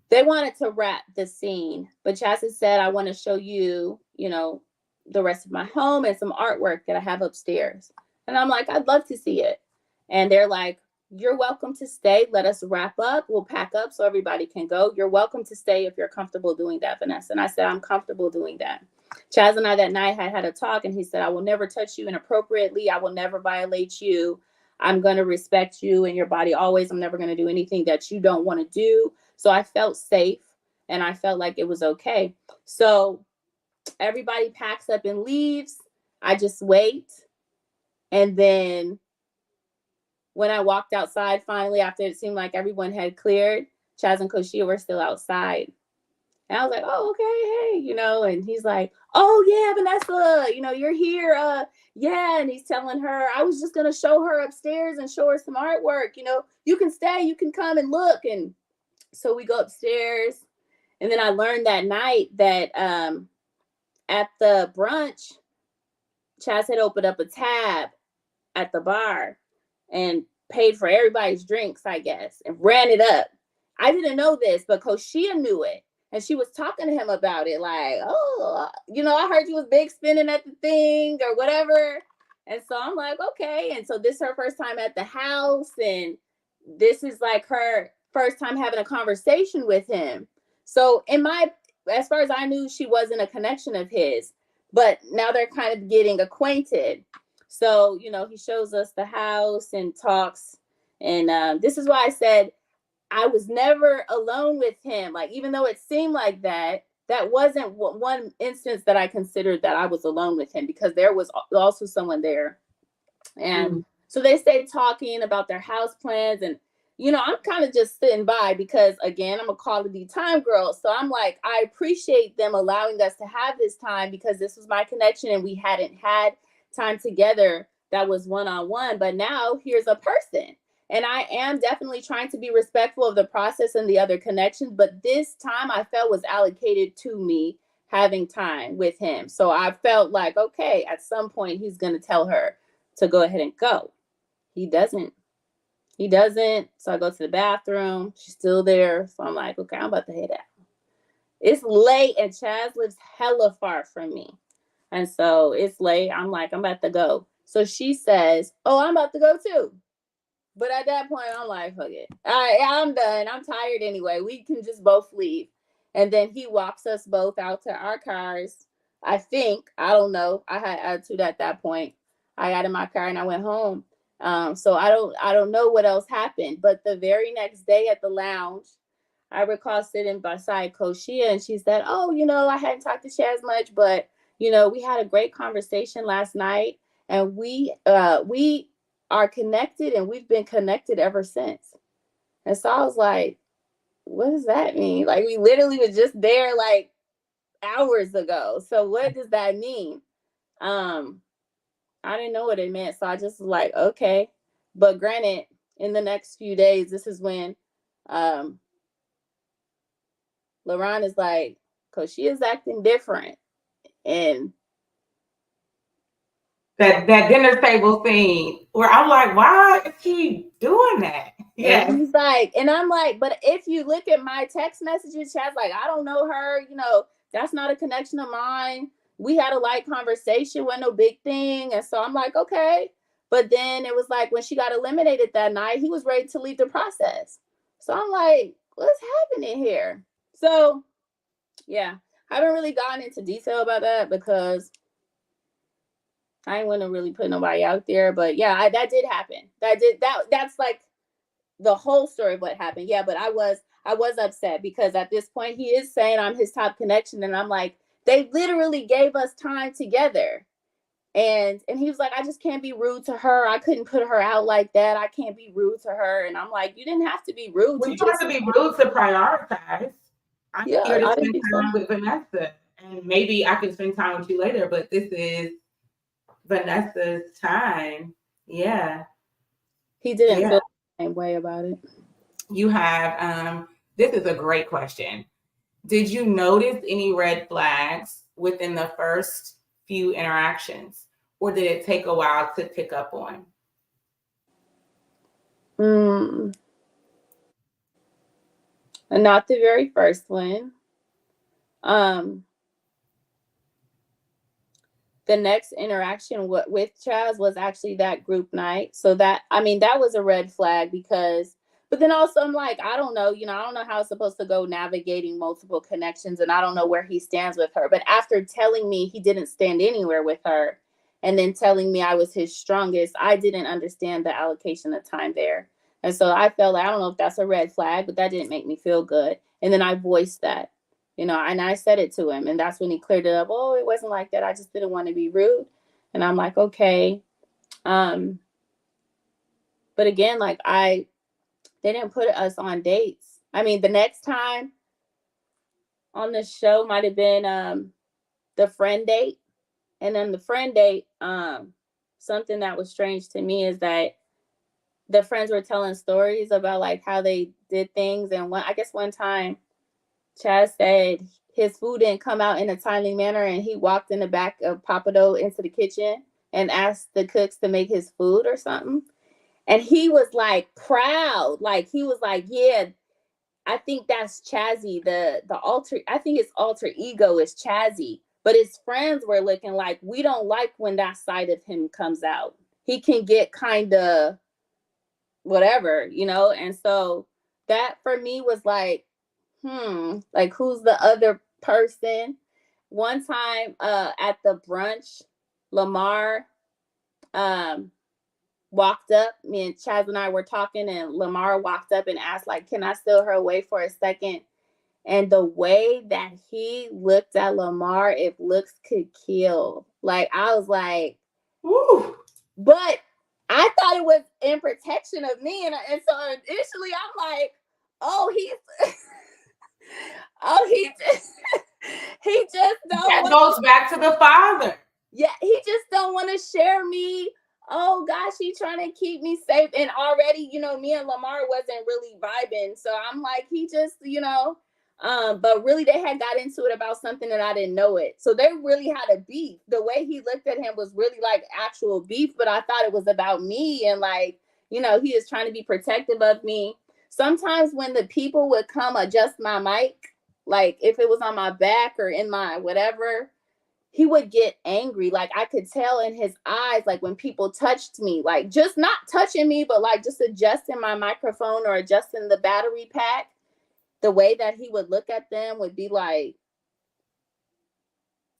They wanted to wrap the scene, but Chastity said, I want to show you, the rest of my home and some artwork that I have upstairs. And I'm like, I'd love to see it. And they're like, you're welcome to stay. Let us wrap up. We'll pack up so everybody can go. You're welcome to stay if you're comfortable doing that, Vanessa. And I said, I'm comfortable doing that. Chaz and I that night had a talk, and he said, I will never touch you inappropriately. I will never violate you. I'm going to respect you and your body always. I'm never going to do anything that you don't want to do. So I felt safe and I felt like it was okay. So everybody packs up and leaves. I just wait. And then when I walked outside finally, after it seemed like everyone had cleared, Chaz and Koshia were still outside. And I was like, oh, okay, hey, and he's like, oh yeah, Vanessa, you're here. Yeah. And he's telling her, I was just gonna show her upstairs and show her some artwork. You can stay, you can come and look. And so we go upstairs. And then I learned that night that at the brunch, Chaz had opened up a tab at the bar and paid for everybody's drinks, I guess, and ran it up. I didn't know this, but Koshia knew it. And she was talking to him about it, like, oh, I heard you was big spending at the thing or whatever. And so I'm like, okay. And so this is her first time at the house. And this is like her first time having a conversation with him. So as far as I knew, she wasn't a connection of his. But now they're kind of getting acquainted. So, he shows us the house and talks. And this is why I said I was never alone with him. Like, even though it seemed like that wasn't one instance that I considered that I was alone with him, because there was also someone there. And so they stayed talking about their house plans. And, I'm kind of just sitting by because, again, I'm a quality time girl. So I'm like, I appreciate them allowing us to have this time because this was my connection and we hadn't had time together that was one-on-one. But now here's a person. And I am definitely trying to be respectful of the process and the other connections. But this time I felt was allocated to me having time with him. So I felt like, okay, at some point he's going to tell her to go ahead and go. He doesn't. So I go to the bathroom. She's still there. So I'm like, okay, I'm about to head out. It's late and Chaz lives hella far from me. And so it's late. I'm like, I'm about to go. So she says, oh, I'm about to go too. But at that point, I'm like, fuck it. All right, I'm done. I'm tired anyway. We can just both leave. And then he walks us both out to our cars. I think, I don't know. I had attitude at that point. I got in my car and I went home. So I don't know what else happened. But the very next day at the lounge, I recall sitting beside Koshia and she said, oh, I hadn't talked to Chaz much, but, we had a great conversation last night and we are connected and we've been connected ever since. And so I was like, what does that mean? Like, we literally was just there like hours ago. So what does that mean? I didn't know what it meant. So I just was like, okay. But granted, in the next few days, this is when LaRon is like, because she is acting different. And that dinner table scene where I'm like, why is he doing that? Yeah. And he's like, and I'm like, but if you look at my text messages, Chad's like, I don't know her, that's not a connection of mine. We had a light conversation, wasn't no big thing. And so I'm like, okay. But then it was like when she got eliminated that night, he was ready to leave the process. So I'm like, what's happening here? So yeah, I haven't really gotten into detail about that because I ain't want to really put nobody out there. But yeah, that did happen. That's like the whole story of what happened. Yeah, but I was upset because at this point he is saying I'm his top connection, and I'm like, they literally gave us time together. And he was like, I just can't be rude to her. I couldn't put her out like that. I can't be rude to her. And I'm like, you didn't have to be rude. Well, you have to be rude to prioritize. I'm here to spend time with Vanessa. And maybe I can spend time with you later, but this is Vanessa's time. Yeah. He didn't feel the same way about it. You have, this is a great question. Did you notice any red flags within the first few interactions, or did it take a while to pick up on? Not the very first one. The next interaction with Chaz was actually that group night. So that was a red flag because, but then also I'm like, I don't know, I don't know how it's supposed to go navigating multiple connections and I don't know where he stands with her. But after telling me he didn't stand anywhere with her, and then telling me I was his strongest, I didn't understand the allocation of time there. And so I felt like, I don't know if that's a red flag, but that didn't make me feel good. And then I voiced that, and I said it to him. And that's when he cleared it up. Oh, it wasn't like that. I just didn't want to be rude. And I'm like, okay. But again, like they didn't put us on dates. I mean, the next time on the show might have been the friend date. And then the friend date, something that was strange to me is that the friends were telling stories about like how they did things. And I guess one time Chaz said his food didn't come out in a timely manner, and he walked in the back of Papado into the kitchen and asked the cooks to make his food or something. And he was like proud. Like he was like, yeah, I think that's Chazzy. I think his alter ego is Chazzy. But his friends were looking like, we don't like when that side of him comes out. He can get kind of whatever, And so that for me was like, like who's the other person? One time at the brunch, Lamar walked up. Me and Chaz and I were talking, and Lamar walked up and asked, like, can I steal her away for a second? And the way that he looked at Lamar, if looks could kill. Like, I was like, Woo. But I thought it was in protection of me. And so initially I'm like, oh, he just don't that goes back to the father. Yeah, he just don't want to share me. Oh gosh, he trying to keep me safe. And already, me and Lamar wasn't really vibing. So I'm like, he just, but really they had got into it about something that I didn't know it. So they really had a beef. The way he looked at him was really like actual beef, but I thought it was about me. And like, he is trying to be protective of me. Sometimes when the people would come adjust my mic, like if it was on my back or in my whatever, he would get angry. Like I could tell in his eyes, like when people touched me, like just not touching me, but like just adjusting my microphone or adjusting the battery pack, the way that he would look at them would be like,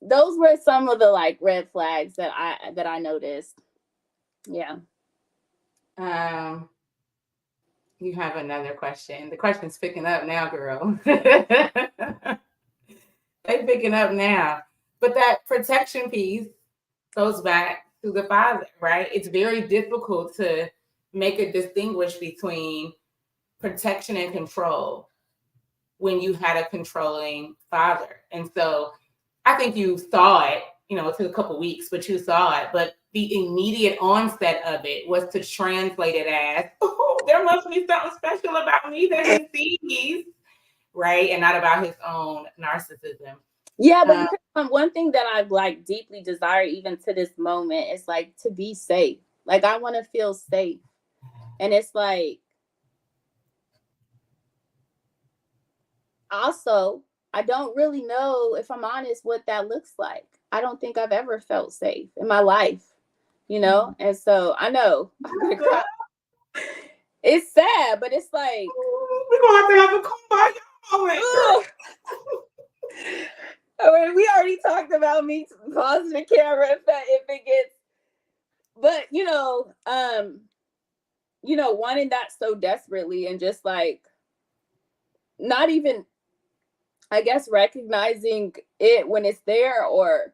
those were some of the like red flags that I noticed. Yeah. You have another question. The question's picking up now, girl. They picking up now. But that protection piece goes back to the father, right? It's very difficult to make a distinguish between protection and control when you had a controlling father. And so I think you saw it, it took a couple weeks, but you saw it. But the immediate onset of it was to translate it as, oh, there must be something special about me that he sees, right? And not about his own narcissism. Yeah, but one thing that I've like deeply desired even to this moment is like to be safe. Like I want to feel safe. And it's like, also, I don't really know, if I'm honest, what that looks like. I don't think I've ever felt safe in my life, And so I know I'm gonna cry. It's sad, but it's like we're gonna have a kumbaya moment. I mean, we already talked about me pausing the camera if it gets, but wanting that so desperately and just like not even, I guess, recognizing it when it's there, or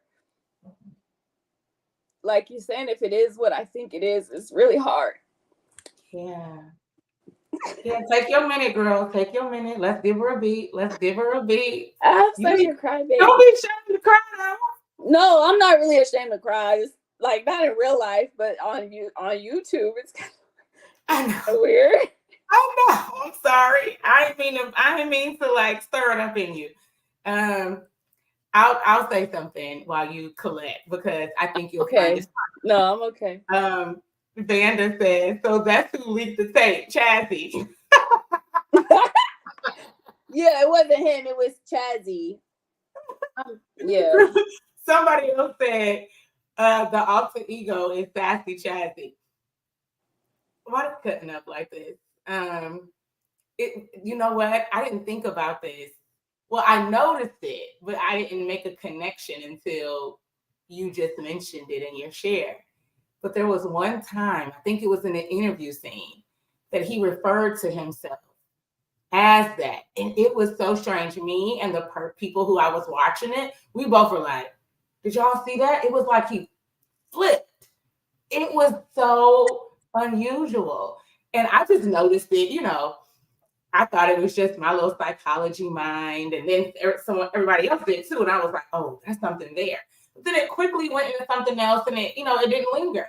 like you're saying, if it is what I think it is, it's really hard. Yeah. Yeah, take your minute, girl. Take your minute. Let's give her a beat. I'm such a crybaby. Don't be ashamed to cry now. No, I'm not really ashamed to cry. It's like not in real life, but on YouTube, it's kind of weird. I know. I'm sorry. I didn't mean to like stir it up in you. I'll say something while you collect because I think you'll find it. No, I'm okay. Vanda says, so that's who leaked the tape, Chazzy. Yeah, it wasn't him. It was Chazzy. Yeah. Somebody else said the alter ego is Sassy Chazzy. Why is it cutting up like this? You know what? I didn't think about this. Well, I noticed it, but I didn't make a connection until you just mentioned it in your share. But there was one time, I think it was in an interview scene, that he referred to himself as that. And it was so strange. Me and the people who I was watching it, we both were like, did y'all see that? It was like he flipped. It was so unusual. And I just noticed it, I thought it was just my little psychology mind. And then everybody else did too. And I was like, oh, that's something there. But then it quickly went into something else and it didn't linger.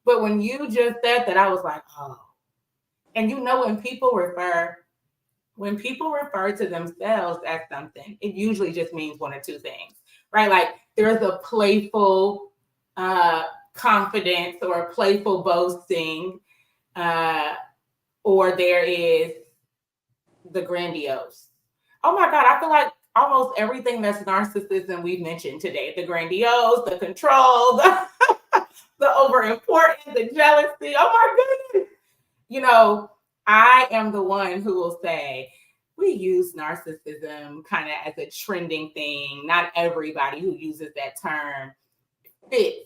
But when you just said that, I was like, oh. And when people refer to themselves as something, it usually just means one or two things, right? Like there's a playful confidence or a playful boasting, or there is the grandiose. Oh my God, I feel like almost everything that's narcissism we've mentioned today, the grandiose, the control, the over important, the jealousy. Oh my goodness. I am the one who will say, we use narcissism kind of as a trending thing. Not everybody who uses that term fits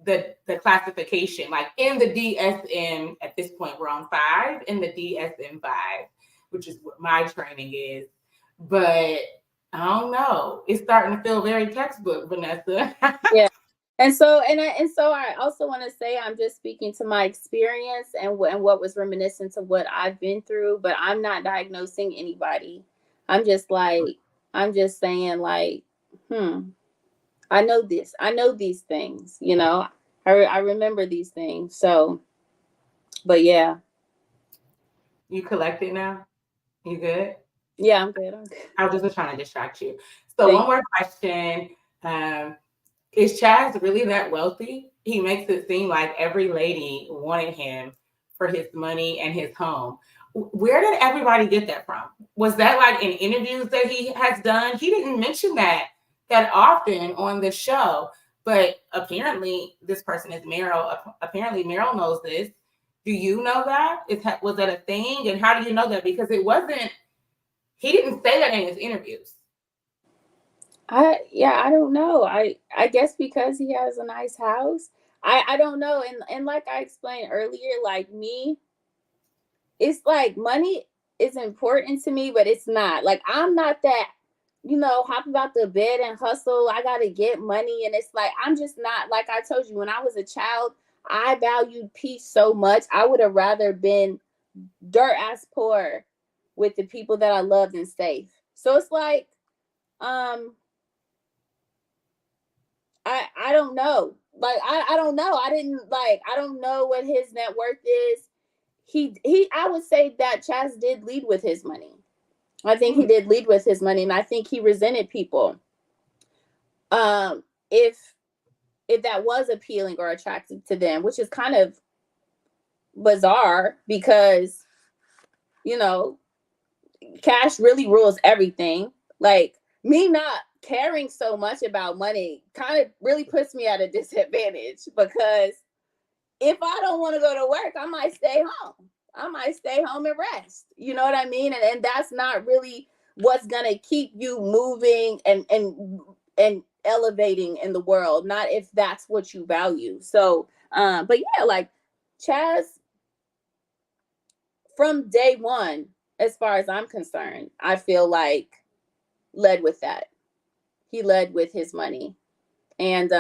the classification. Like in the DSM, at this point, we're on 5, in the DSM-5, which is what my training is. But I don't know. It's starting to feel very textbook, Vanessa. Yeah. And so I also want to say I'm just speaking to my experience and what was reminiscent of what I've been through, but I'm not diagnosing anybody. I'm just saying like, I know this. I know these things, I remember these things. So, but yeah. You collected now? You good? Yeah, I'm good. I was just trying to distract you. So one more question. Is Chaz really that wealthy? He makes it seem like every lady wanted him for his money and his home. Where did everybody get that from? Was that like in interviews that he has done? He didn't mention that often on the show, but apparently this person is Meryl. Apparently Meryl knows this. Do you know that? Was that a thing? And how do you know that? Because he didn't say that in his interviews. I don't know. I guess because he has a nice house. I don't know. And like I explained earlier, like me, it's like money is important to me, but it's not. Like I'm not that, hop about the bed and hustle. I gotta get money. And it's like I'm just not, like I told you, when I was a child, I valued peace so much. I would have rather been dirt ass poor with the people that I loved and safe. So it's like, I don't know. Like I don't know. I don't know what his net worth is. I would say that Chaz did lead with his money. I think he did lead with his money, and I think he resented people. If that was appealing or attractive to them, which is kind of bizarre because cash really rules everything. Like me not caring so much about money kind of really puts me at a disadvantage, because if I don't want to go to work, I might stay home. I might stay home and rest. You know what I mean? And that's not really what's gonna keep you moving and elevating in the world. Not if that's what you value. So, but yeah, like Chaz, from day one, as far as I'm concerned, I feel like led with that. He led with his money. And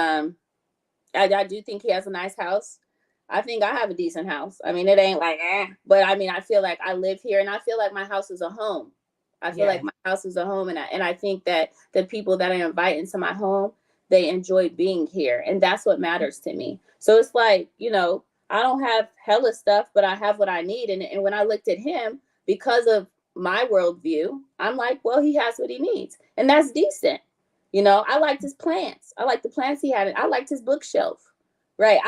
I do think he has a nice house. I think I have a decent house. I mean, it ain't like, but I mean, I feel like I live here and I feel like my house is a home. I feel like my house is a home. And I think that the people that I invite into my home, they enjoy being here. And that's what matters to me. So it's like, I don't have hella stuff, but I have what I need. And when I looked at him, because of my worldview, I'm like, well, he has what he needs. And that's decent. I liked his plants. I liked the plants he had. I liked his bookshelf. Right.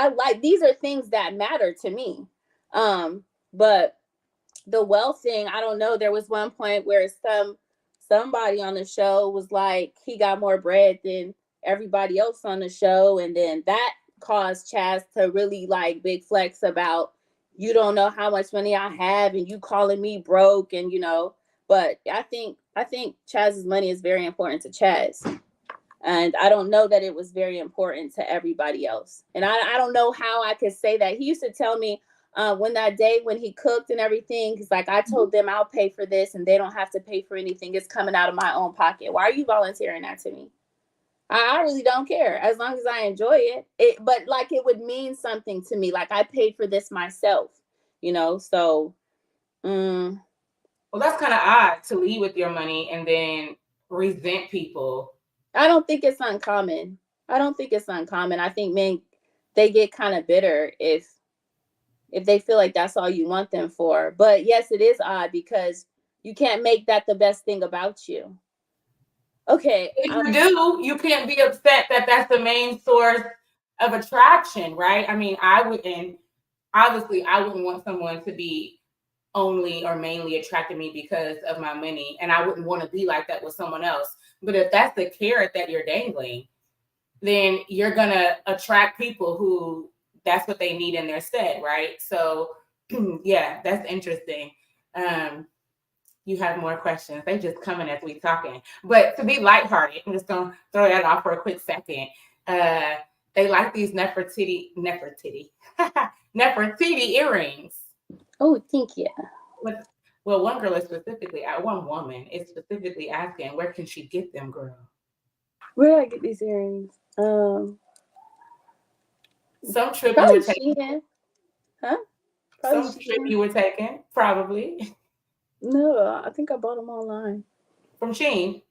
These are things that matter to me. But the wealth thing, I don't know. There was one point where somebody on the show was like, he got more bread than everybody else on the show. And then that caused Chaz to really like big flex about, you don't know how much money I have and you calling me broke. And, but I think Chaz's money is very important to Chaz. And I don't know that it was very important to everybody else. And I don't know how I could say that. He used to tell me when that day when he cooked and everything, he's like, I told them I'll pay for this and they don't have to pay for anything. It's coming out of my own pocket. Why are you volunteering that to me? I really don't care as long as I enjoy it. But like it would mean something to me. Like I paid for this myself, you know? So, Well, that's kind of odd to lead with your money and then resent people. I don't think it's uncommon. I think men, they get kind of bitter if they feel like that's all you want them for. But yes, it is odd because you can't make that the best thing about you. Okay. If you do, you can't be upset that that's the main source of attraction, right? I mean, obviously, I wouldn't want someone to be only or mainly attracted me because of my money, and I wouldn't want to be like that with someone else. But if that's the carrot that you're dangling, then you're gonna attract people who that's what they need in their stead, right? So, yeah, that's interesting. You have more questions. They just coming as we talking. But to be lighthearted, I'm just gonna throw that off for a quick second. They like these Nefertiti earrings. Oh, thank you. Well, one girl is one woman is specifically asking, where can she get them, girl? Where did I get these earrings? Some trip you Probably were taking. Shein. Huh? Some Probably trip Shein. you were taking, probably. No, I think I bought them online. From Shein.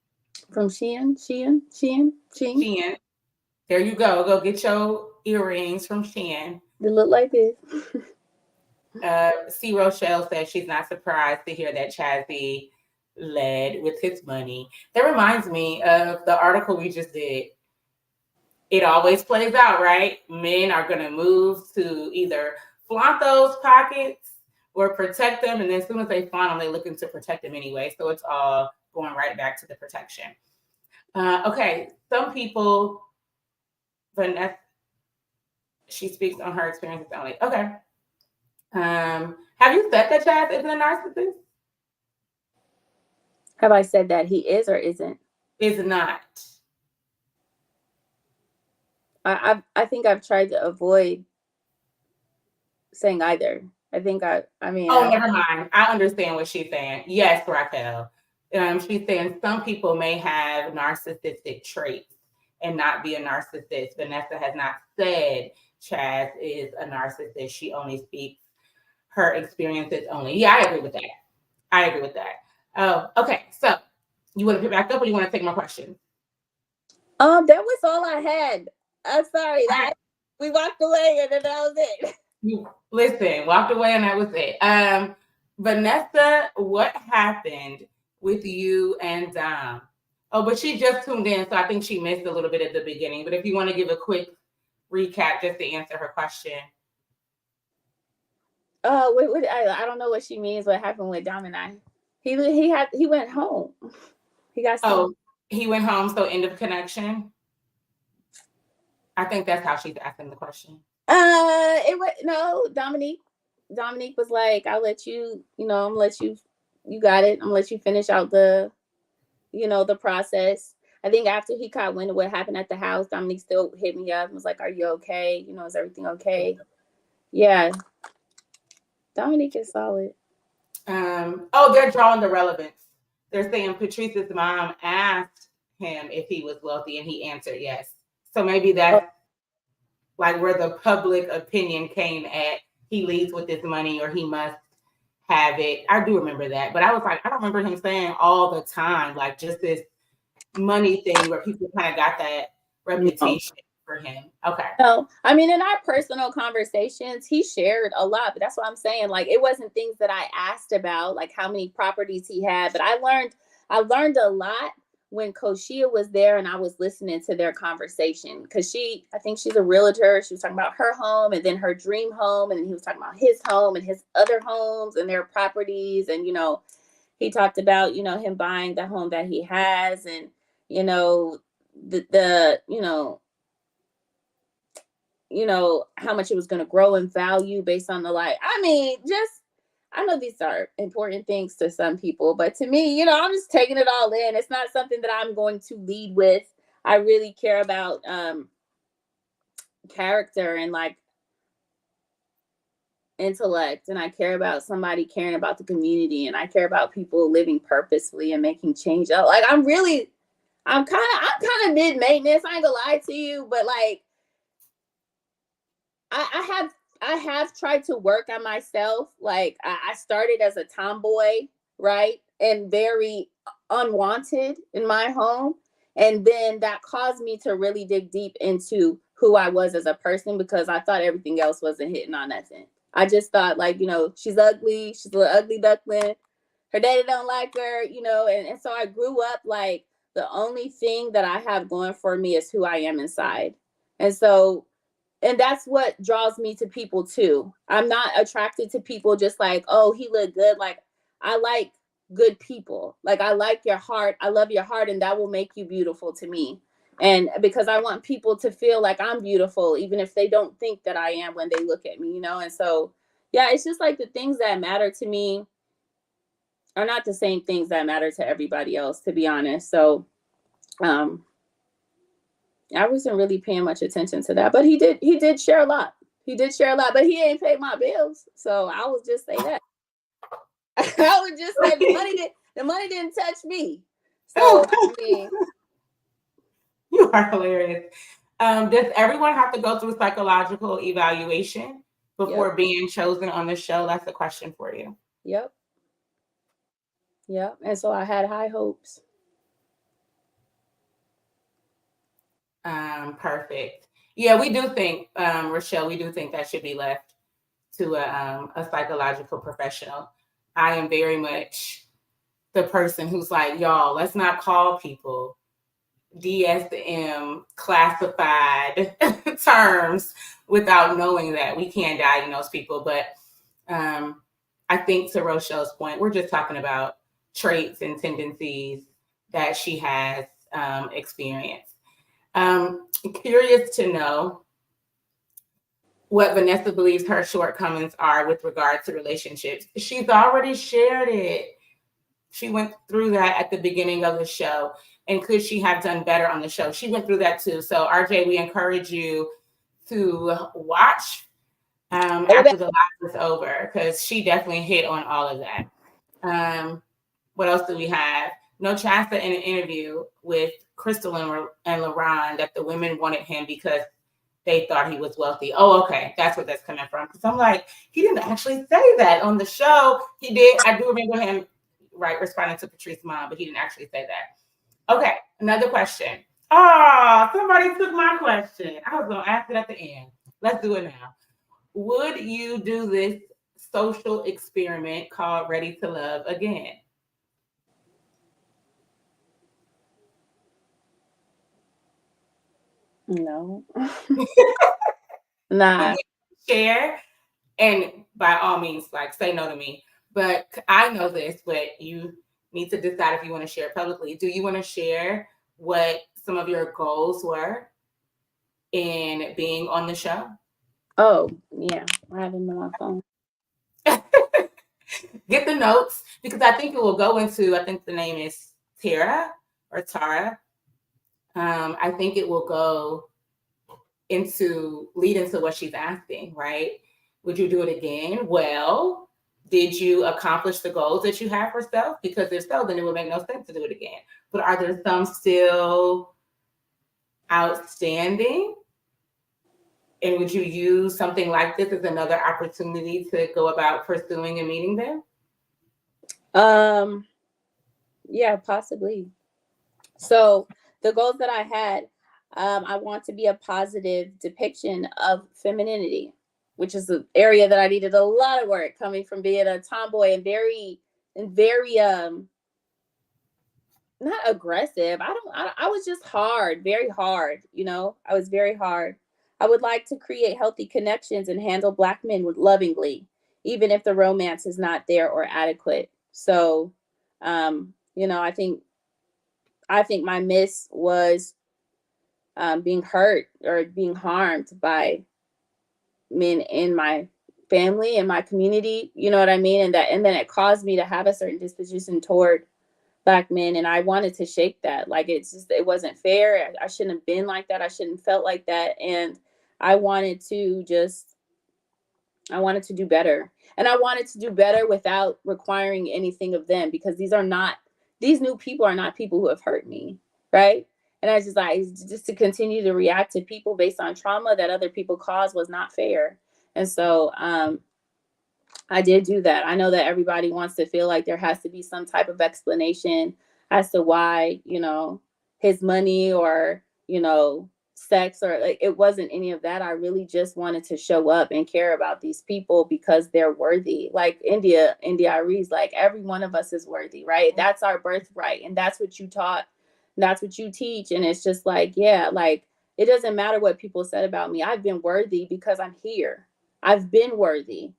From Shein. Shein. There you go. Go get your earrings from Shein. They look like this. C. Rochelle says she's not surprised to hear that Chazzy led with his money. That reminds me of the article we just did. It always plays out, right? Men are going to move to either flaunt those pockets or protect them. And then as soon as they flaunt them, they looking to protect them anyway. So it's all going right back to the protection. Okay. Some people, Vanessa, she speaks on her experiences only. Okay. Have you said that Chaz isn't a narcissist? Have I said that he is or isn't? Is not. I think I've tried to avoid saying either. I mean. Oh, never mind. I understand what she's saying. Yes, Raquel. She's saying some people may have narcissistic traits and not be a narcissist. Vanessa has not said Chaz is a narcissist. She only speaks her experiences only. Yeah, I agree with that. Oh, okay. So you want to pick back up or you want to take more questions? That was all I had. I'm sorry. We walked away and then that was it. You walked away and that was it. Vanessa, what happened with you and Dom? Oh, but she just tuned in, so I think she missed a little bit at the beginning. But if you want to give a quick recap just to answer her question. Wait, I don't know what she means. What happened with Dom and I? He went home. He got sick. Oh, he went home, so end of connection. I think that's how she's asking the question. Dominique was like, I'll let you, I'm gonna let you got it. I'm gonna let you finish out the process. I think after he caught wind of what happened at the house, Dominique still hit me up and was like, are you okay? Is everything okay? Yeah. Dominique is solid. They're drawing the relevance. They're saying Patrice's mom asked him if he was wealthy and he answered yes. So maybe that's like where the public opinion came at. He leads with his money or he must have it. I do remember that. But I was like, I don't remember him saying all the time, like just this money thing where people kind of got that reputation for him. Okay. No, I mean, in our personal conversations, he shared a lot, but that's what I'm saying. Like, it wasn't things that I asked about, like how many properties he had, but I learned a lot when Koshia was there and I was listening to their conversation, because I think she's a realtor. She was talking about her home and then her dream home. And then he was talking about his home and his other homes and their properties. And, he talked about, him buying the home that he has and, how much it was going to grow in value based on I know these are important things to some people, but to me, I'm just taking it all in. It's not something that I'm going to lead with. I really care about character and like intellect, and I care about somebody caring about the community, and I care about people living purposefully and making change. Like I'm kind of mid maintenance. I ain't gonna lie to you, but like I have tried to work on myself. Like I started as a tomboy, right, and very unwanted in my home, and then that caused me to really dig deep into who I was as a person, because I thought everything else wasn't hitting on nothing. I just thought, like, she's ugly, she's a little ugly duckling, her daddy don't like her, and so I grew up like the only thing that I have going for me is who I am inside. And so, and that's what draws me to people too. I'm not attracted to people just like, oh, he looked good. Like, I like good people. Like, I like your heart. I love your heart, and that will make you beautiful to me. And because I want people to feel like I'm beautiful, even if they don't think that I am when they look at me, And so, yeah, it's just like the things that matter to me are not the same things that matter to everybody else, to be honest. So, I wasn't really paying much attention to that, but he did share a lot. He did share a lot, but he ain't paid my bills. So I would just say that. I would just say the money didn't touch me. So I mean, you are hilarious. Does everyone have to go through psychological evaluation before yep, being chosen on the show? That's a question for you. yep. And so I had high hopes. Perfect. Yeah, we do think, Rochelle, we do think that should be left to a psychological professional. I am very much the person who's like, y'all, let's not call people DSM classified terms without knowing that. We can't diagnose people. But I think to Rochelle's point, we're just talking about traits and tendencies that she has experienced. Curious to know what Vanessa believes her shortcomings are with regard to relationships. She's already shared it. She went through that at the beginning of the show. And could she have done better on the show? She went through that too. So, RJ, we encourage you to watch after the live is over, because she definitely hit on all of that. What else do we have? No Chasta in an interview with Crystal and LaRon that the women wanted him because they thought he was wealthy. Oh, okay. That's where that's coming from. Because I'm like, he didn't actually say that on the show. He did. I do remember him, right, responding to Patrice's mom, but he didn't actually say that. Okay, another question. Oh, somebody took my question. I was going to ask it at the end. Let's do it now. Would you do this social experiment called Ready to Love again? No. Nah. Share, and by all means, like, say no to me. But I know this, but you need to decide if you want to share publicly. Do you want to share what some of your goals were in being on the show? Oh, yeah. I have him on my phone. Get the notes, because I think it will go into, I think the name is Tara or Tara. I think it will go lead into what she's asking, right? Would you do it again? Well, did you accomplish the goals that you have for self? Because if so, then it would make no sense to do it again. But are there some still outstanding? And would you use something like this as another opportunity to go about pursuing and meeting them? Yeah, possibly. So the goals that I had, I want to be a positive depiction of femininity, which is an area that I needed a lot of work, coming from being a tomboy and very not aggressive. I was just hard, very hard, I was very hard. I would like to create healthy connections and handle Black men with lovingly, even if the romance is not there or adequate. So, I think my miss was being hurt or being harmed by men in my family and my community. You know what I mean? And then it caused me to have a certain disposition toward Black men, and I wanted to shake that. Like, it wasn't fair. I shouldn't have been like that. I shouldn't have felt like that. And I wanted to do better. And I wanted to do better without requiring anything of them, because these new people are not people who have hurt me, right? And I just to continue to react to people based on trauma that other people caused was not fair. And so I did do that. I know that everybody wants to feel like there has to be some type of explanation as to why, his money or, sex, or like, it wasn't any of that. I really just wanted to show up and care about these people because they're worthy. Like India Arie's like, every one of us is worthy, right? That's our birthright. And that's what you taught. That's what you teach. And it's just like, yeah, like, it doesn't matter what people said about me. I've been worthy because I'm here. I've been worthy,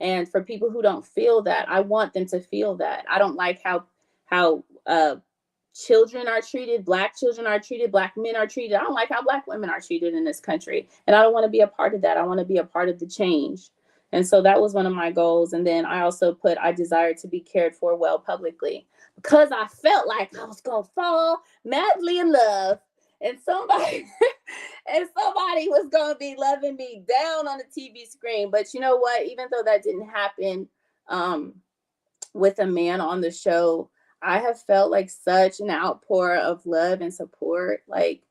And for people who don't feel that, I want them to feel that. I don't like how children are treated, Black children are treated, Black men are treated. I don't like how Black women are treated in this country. And I don't want to be a part of that. I want to be a part of the change. And so that was one of my goals. And then I also I desired to be cared for well publicly, because I felt like I was going to fall madly in love. And somebody was going to be loving me down on the TV screen. But you know what? Even though that didn't happen with a man on the show, I have felt like such an outpour of love and support, like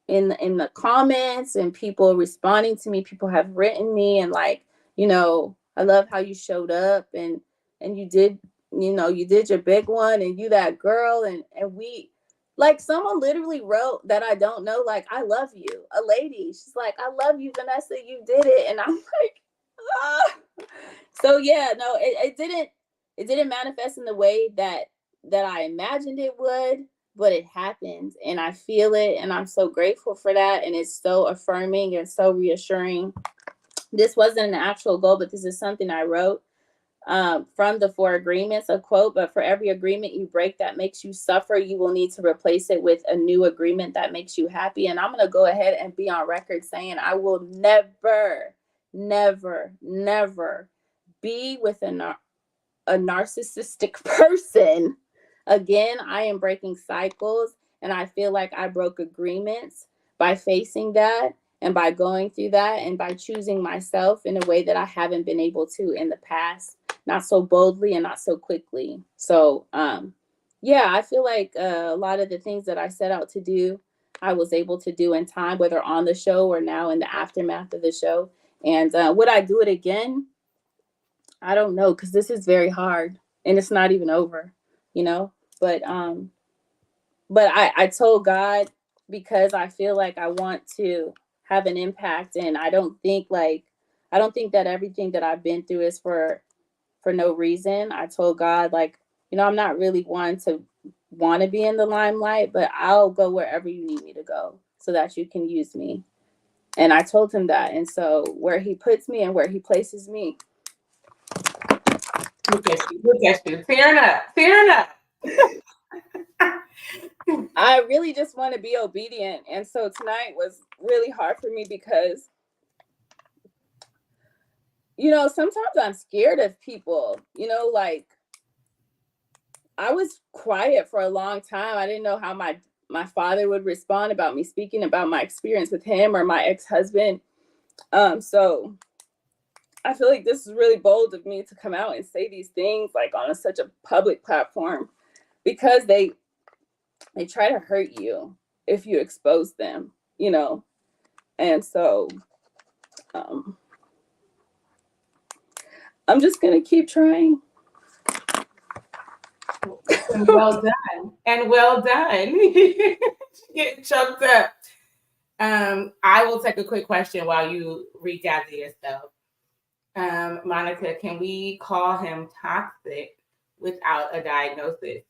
in the comments and people responding to me. People have written me and like, I love how you showed up and you did, you did your big one, and you that girl, and we, like, someone literally wrote that I don't know, like, I love you. A lady, she's like, I love you, Vanessa, you did it. And I'm like, ah. So yeah, no, it didn't manifest in the way that I imagined it would, but it happened, and I feel it, and I'm so grateful for that, and it's so affirming and so reassuring. This wasn't an actual goal, but this is something I wrote from the 4 agreements, a quote: but for every agreement you break that makes you suffer, you will need to replace it with a new agreement that makes you happy. And I'm going to go ahead and be on record saying I will never, never, never be with a narcissistic person again. I am breaking cycles, and I feel like I broke agreements by facing that and by going through that and by choosing myself in a way that I haven't been able to in the past, not so boldly and not so quickly. So yeah, I feel like a lot of the things that I set out to do, I was able to do in time, whether on the show or now in the aftermath of the show. And would I do it again? I don't know, because this is very hard and it's not even over, But I told God, because I feel like I want to have an impact, and I don't think that everything that I've been through is for no reason. I told God, like, I'm not really one to want to be in the limelight, but I'll go wherever you need me to go so that you can use me. And I told him that. And so where he puts me and where he places me. Look at you. Tearing up. I really just want to be obedient. And so tonight was really hard for me because, sometimes I'm scared of people, like, I was quiet for a long time. I didn't know how my father would respond about me speaking about my experience with him or my ex-husband. So I feel like this is really bold of me to come out and say these things, like, on such a public platform, because they try to hurt you if you expose them, And so I'm just going to keep trying. And well done. Getting choked up. I will take a quick question while you regather yourself. Monica, can we call him toxic without a diagnosis?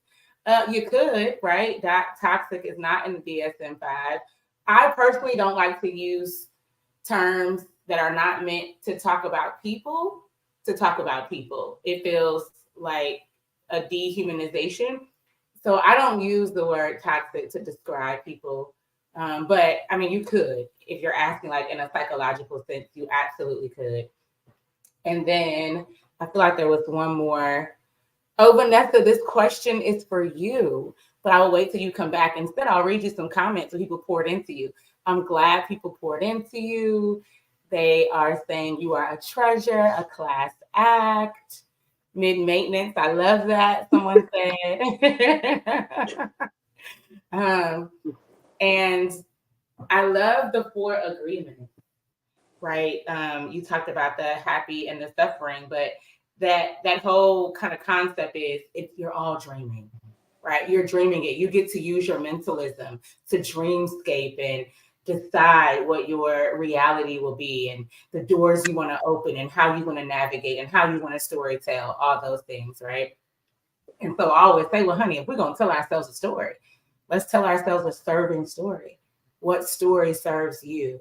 You could, right? Toxic is not in the DSM-5. I personally don't like to use terms that are not meant to talk about people It feels like a dehumanization. So I don't use the word toxic to describe people. But I mean, you could, if you're asking like in a psychological sense, you absolutely could. And then I feel like there was one more. Oh, Vanessa, this question is for you, but I will wait till you come back. Instead, I'll read you some comments that people poured into you. I'm glad people poured into you. They are saying you are a treasure, a class act, mid maintenance. I love that. Someone said. um, and I love the four agreements, right? You talked about the happy and the suffering, but that whole kind of concept is it's you're all dreaming, right? You're dreaming it. You get to use your mentalism to dreamscape and decide what your reality will be and the doors you want to open and how you want to navigate and how you want to story tell, all those things, right? And so I always say, well, honey, if we're going to tell ourselves a story, let's tell ourselves a serving story. What story serves you?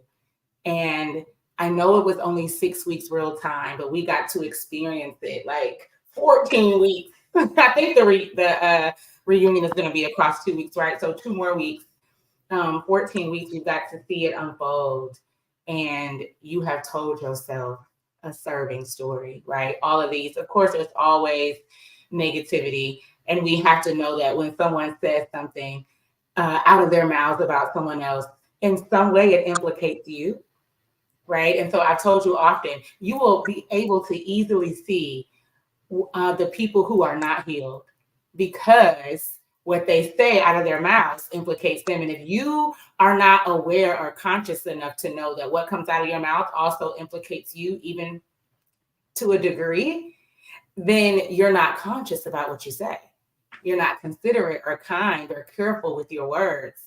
And I know it was only 6 weeks real time, but we got to experience it like 14 weeks. I think the reunion is going to be across 2 weeks, right? So 2 more weeks, 14 weeks, you got to see it unfold. And you have told yourself a serving story, right? All of these, of course, there's always negativity. And we have to know that when someone says something out of their mouths about someone else, in some way it implicates you, right? And so I've told you often, you will be able to easily see the people who are not healed because what they say out of their mouths implicates them. And if you are not aware or conscious enough to know that what comes out of your mouth also implicates you, even to a degree, then you're not conscious about what you say. You're not considerate or kind or careful with your words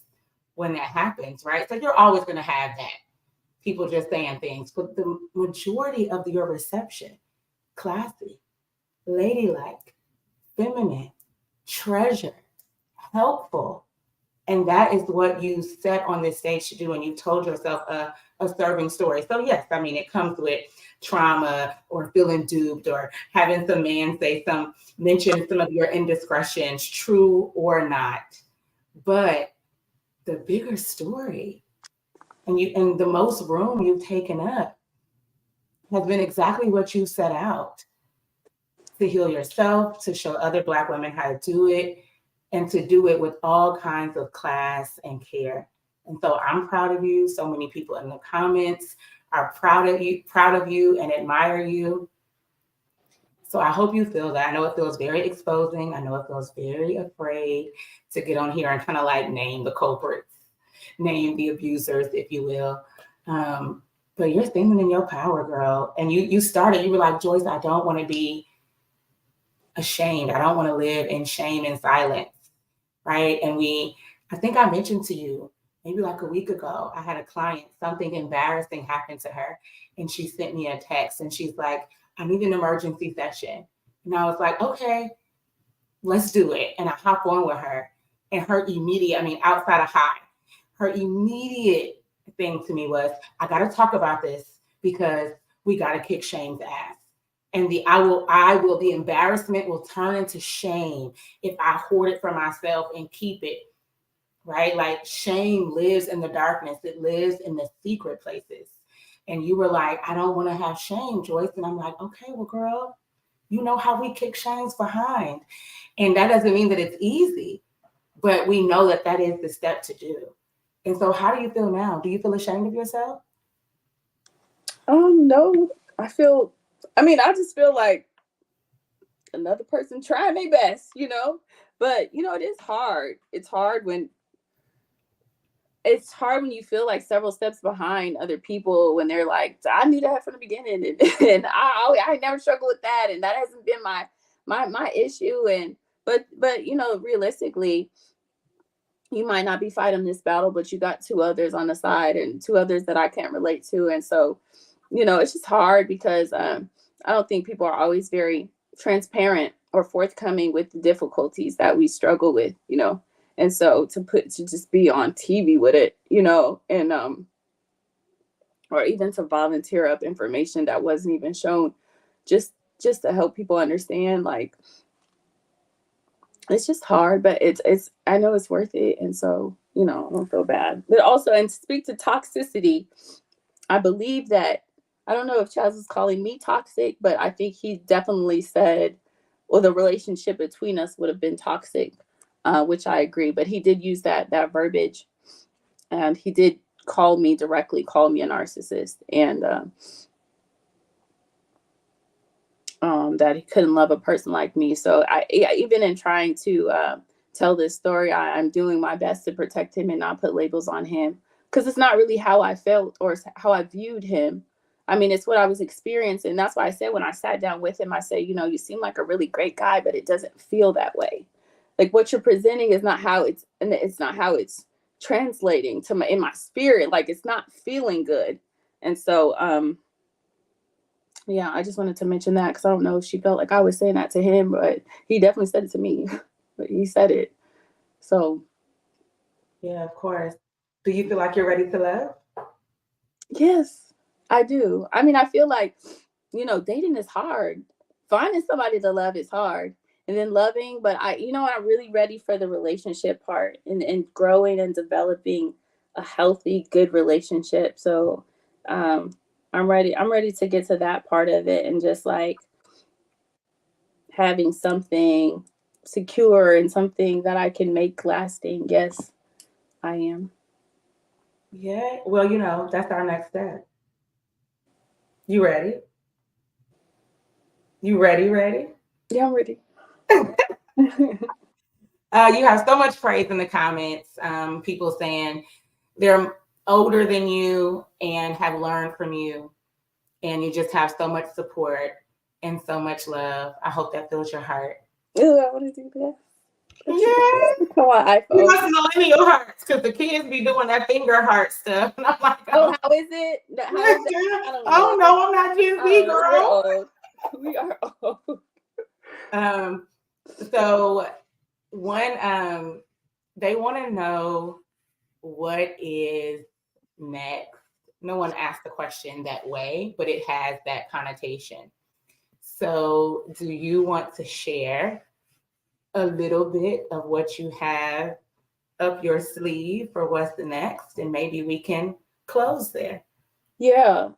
when that happens, right? So you're always going to have that. People just saying things, but the majority of your reception, classy, ladylike, feminine, treasure, helpful. And that is what you set on this stage to do. And you told yourself a serving story. So, yes, I mean, it comes with trauma or feeling duped or having some man say mention some of your indiscretions, true or not. But the bigger story and the most room you've taken up has been exactly what you set out to heal yourself, to show other Black women how to do it, and to do it with all kinds of class and care. And so I'm proud of you. So many people in the comments are proud of you and admire you. So I hope you feel that. I know it feels very exposing. I know it feels very afraid to get on here and kind of like name the culprits, name the abusers, if you will. But you're standing in your power, girl. And you started, you were like, Joyice, I don't want to be ashamed. I don't want to live in shame and silence. Right. And I think I mentioned to you maybe like a week ago, I had a client, something embarrassing happened to her. And she sent me a text and she's like, I need an emergency session. And I was like, okay, let's do it. And I hop on with her. And her immediate, I mean, outside of high, her immediate thing to me was, I got to talk about this because we got to kick shame's ass. And the embarrassment will turn into shame if I hoard it for myself and keep it, right? Like shame lives in the darkness. It lives in the secret places. And you were like, I don't want to have shame, Joyice. And I'm like, okay, well, girl, you know how we kick shame's behind. And that doesn't mean that it's easy, but we know that that is the step to do. And so how do you feel now? Do you feel ashamed of yourself? No, I just feel like another person trying their best, but it is hard. It's hard when you feel like several steps behind other people when they're like, I knew that from the beginning, and I never struggled with that, and that hasn't been my issue. And but realistically, you might not be fighting this battle, but you got two others on the side and two others that I can't relate to, and so it's just hard because I don't think people are always very transparent or forthcoming with the difficulties that we struggle with, and so to just be on TV with it, and or even to volunteer up information that wasn't even shown, just to help people understand, like, it's just hard, but it's I know it's worth it, and so I don't feel bad. But also, and to speak to toxicity, I believe that, I don't know if Chaz was calling me toxic, but I think he definitely said or the relationship between us would have been toxic, which I agree. But he did use that verbiage, and he did call me directly, call me a narcissist, and that he couldn't love a person like me. So even in trying to tell this story, I'm doing my best to protect him and not put labels on him, because it's not really how I felt or how I viewed him. I mean, it's what I was experiencing. That's why I said when I sat down with him, I said, you seem like a really great guy, but it doesn't feel that way. Like what you're presenting is not how it's not how it's translating to in my spirit. Like it's not feeling good. And so, yeah, I just wanted to mention that because I don't know if she felt like I was saying that to him, but he definitely said it to me. But he said it. So, yeah, of course. Do you feel like you're ready to love? yes, I do. I mean, I feel like, dating is hard. Finding somebody to love is hard. And then loving, but I'm really ready for the relationship part and growing and developing a healthy, good relationship. So, I'm ready. I'm ready to get to that part of it and just like having something secure and something that I can make lasting. Yes, I am. Yeah. Well, that's our next step. You ready? You ready? Ready? Yeah, I'm ready. You have so much praise in the comments. People saying they're older than you and have learned from you, and you just have so much support and so much love. I hope that fills your heart. Ooh, I want to do that. Yeah. Come on, You iPhone. must millennial hearts because the kids be doing that finger heart stuff. And I'm like, Oh, how is it? How is that? I don't oh know. no, I'm not Gen Z, We're girl. old. We are old. So they want to know what is next. No one asked the question that way, but it has that connotation. So, do you want to share a little bit of what you have up your sleeve for what's the next? And maybe we can close there. Yeah.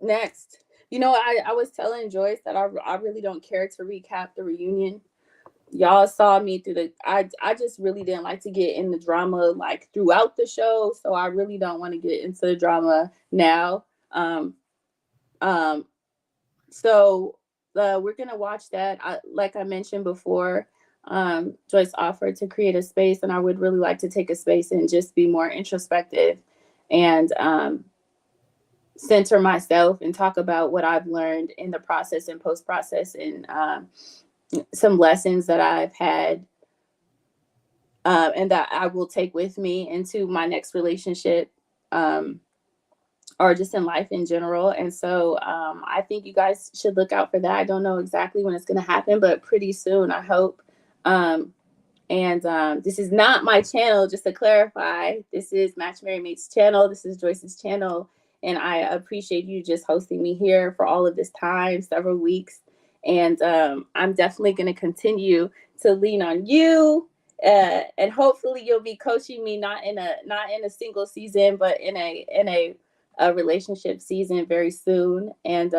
Next. I was telling Joyce that I really don't care to recap the reunion. Y'all saw me through I just really didn't like to get in the drama like throughout the show, so I really don't want to get into the drama now. Um so we're gonna watch that. Like I mentioned before, Joyce offered to create a space, and I would really like to take a space and just be more introspective and center myself and talk about what I've learned in the process and post process, and some lessons that I've had, and that I will take with me into my next relationship, or just in life in general. And so I think you guys should look out for that. I don't know exactly when it's going to happen, but pretty soon, I hope. And this is not my channel, just to clarify. This is Match Mary Mate's channel. This is Joyce's channel. And I appreciate you just hosting me here for all of this time, several weeks. And I'm definitely going to continue to lean on you. And hopefully you'll be coaching me not in a single season, but in a relationship season very soon. And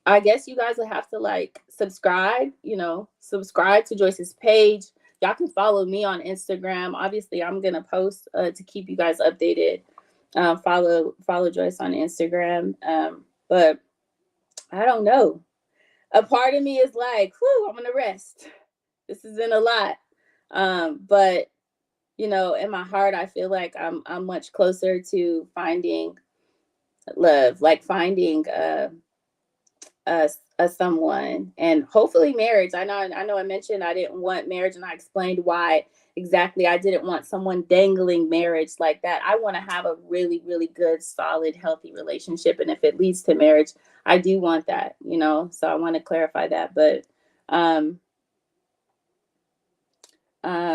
I guess you guys will have to like subscribe to Joyce's page. Y'all can follow me on Instagram. Obviously, I'm gonna post to keep you guys updated. Follow Joyce on Instagram. But I don't know. A part of me is like, whew, I'm gonna rest. This has been a lot. But in my heart, I feel like I'm much closer to finding love, like finding a someone, and hopefully marriage. I know I mentioned I didn't want marriage, and I explained why exactly I didn't want someone dangling marriage like that. I want to have a really, really good, solid, healthy relationship, and if it leads to marriage, I do want that, so I want to clarify that. But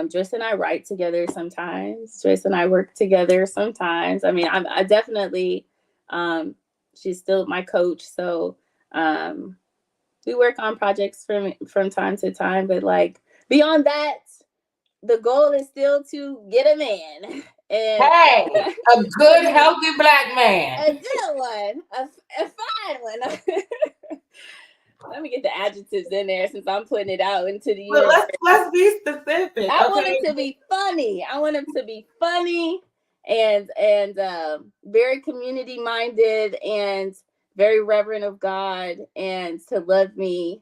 Joyce and I write together sometimes. Joyce and I work together sometimes. I mean, I definitely, she's still my coach. So we work on projects from time to time. But like beyond that, the goal is still to get a man. And Hey, a good, healthy black man. a good one, a fine one. Let me get the adjectives in there since I'm putting it out into the But universe. let's be specific, I want okay? him to be funny. I want him to be funny and very community minded and very reverent of God and to love me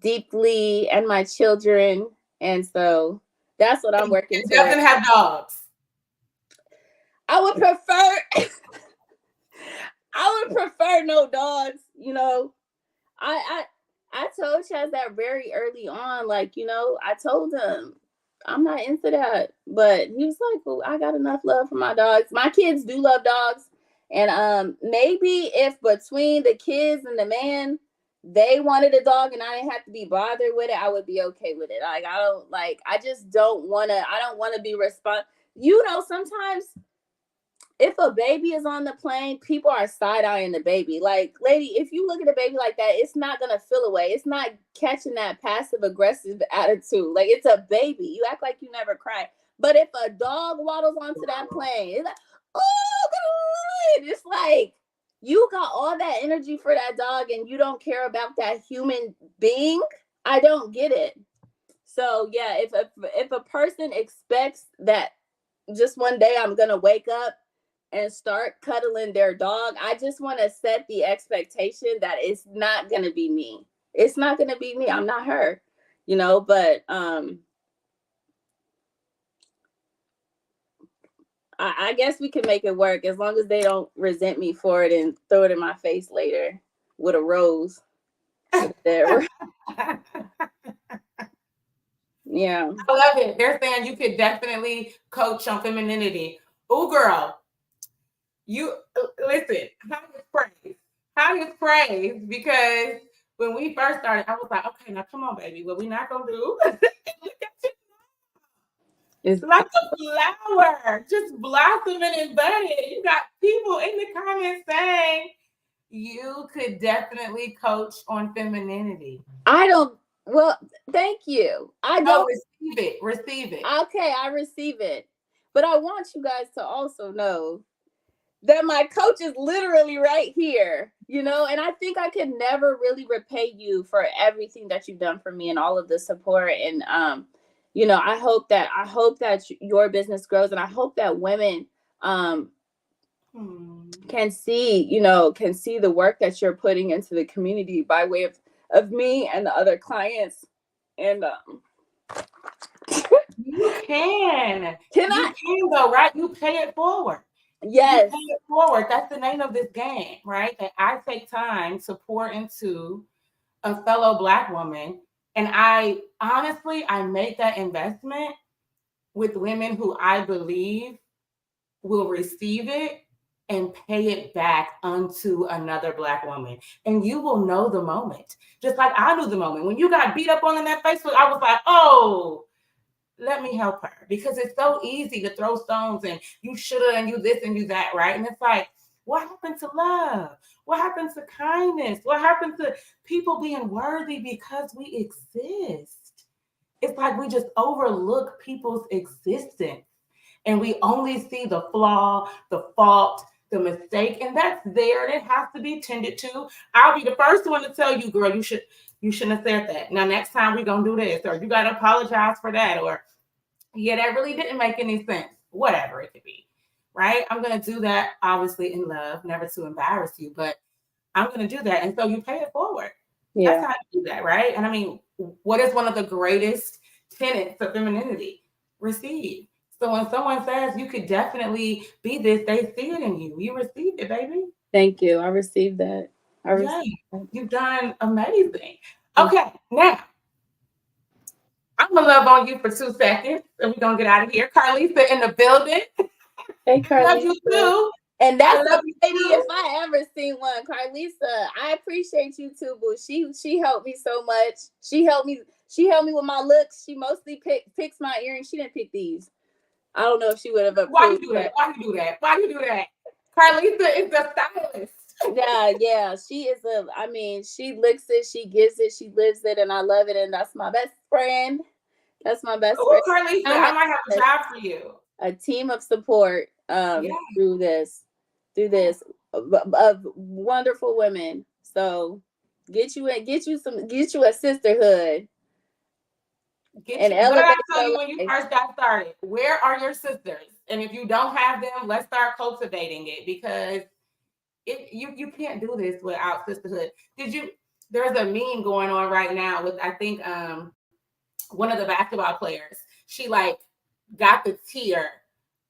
deeply and my children. And so that's what I'm working It towards. doesn't have dogs. I would prefer I would prefer no dogs, you know. I told Chaz that very early on, like, you know, I told him I'm not into that. But he was like, well, I got enough love for my dogs. My kids do love dogs. And maybe if between the kids and the man, they wanted a dog and I didn't have to be bothered with it, I would be okay with it. Like I just don't wanna be responsible. You know, sometimes if a baby is on the plane, people are side eyeing the baby. Like, lady, if you look at a baby like that, it's not gonna feel away. It's not catching that passive aggressive attitude. Like, it's a baby. You act like you never cry. But if a dog waddles onto that plane, it's like, oh, God. It's like you got all that energy for that dog and you don't care about that human being. I don't get it. So yeah, if a person expects that just one day I'm gonna wake up and start cuddling their dog, I just want to set the expectation that it's not going to be me. It's not going to be me. I'm not her, you know, but I guess we can make it work as long as they don't resent me for it and throw it in my face later with a rose. There. Yeah. I love it. They're saying you could definitely coach on femininity. Oh, girl, you listen. Highest praise, because when we first started, I was like, okay, now come on, baby. What we not gonna do? Look at you. It's like a flower, just blossoming and budding. You got people in the comments saying you could definitely coach on femininity. Well, thank you. I don't receive it. Receive it. Okay, I receive it. But I want you guys to also know that my coach is literally right here, you know, and I think I could never really repay you for everything that you've done for me and all of the support. And you know, I hope that your business grows, and I hope that women can see the work that you're putting into the community by way of me and the other clients. And you can though, right? You pay it forward. Yes. You pay it forward. That's the name of this game, right? That I take time to pour into a fellow Black woman. And I honestly make that investment with women who I believe will receive it and pay it back unto another Black woman. And you will know the moment. Just like I knew the moment. When you got beat up on that Facebook, I was like, oh, let me help her. Because it's so easy to throw stones and you shoulda and you this and you that, right? And it's like, what happened to love? What happened to kindness? What happened to people being worthy because we exist? It's like we just overlook people's existence and we only see the flaw, the fault, the mistake, and that's there and it has to be tended to. I'll be the first one to tell you, girl, you shouldn't have said that. Now, next time we're gonna do this, or you gotta apologize for that, or yeah, that really didn't make any sense. Whatever it could be, right? I'm gonna do that obviously in love, never to embarrass you, but I'm gonna do that, and so you pay it forward. Yeah. That's how you do that, right? And I mean, what is one of the greatest tenets of femininity? Receive. So when someone says you could definitely be this, they see it in you. You received it, baby. Thank you. I received that. You've done amazing. Okay, now I'm gonna love on you for 2 seconds, and we're gonna get out of here. Carlisa in the building. Hey, Carlisa. Love you too. And that's the lady, if I ever seen one. Carlisa, I appreciate you too, boo. She helped me so much. She helped me with my looks. She mostly picks my earrings. She didn't pick these. I don't know if she would have approved. Why you do that? Carlisa is the stylist. Yeah. She licks it, she gives it, she lives it, and I love it. And that's my best friend. That's my best friend. Carlisa, I might have a job for you. a team of support Yeah. through this of wonderful women. So get you a sisterhood Get and you. What did I elevate tell your you when you life. first got started? Where are your sisters? And if you don't have them, let's start cultivating it because you can't do this without sisterhood. Did you? There's a meme going on right now with I think one of the basketball players. She like got the tear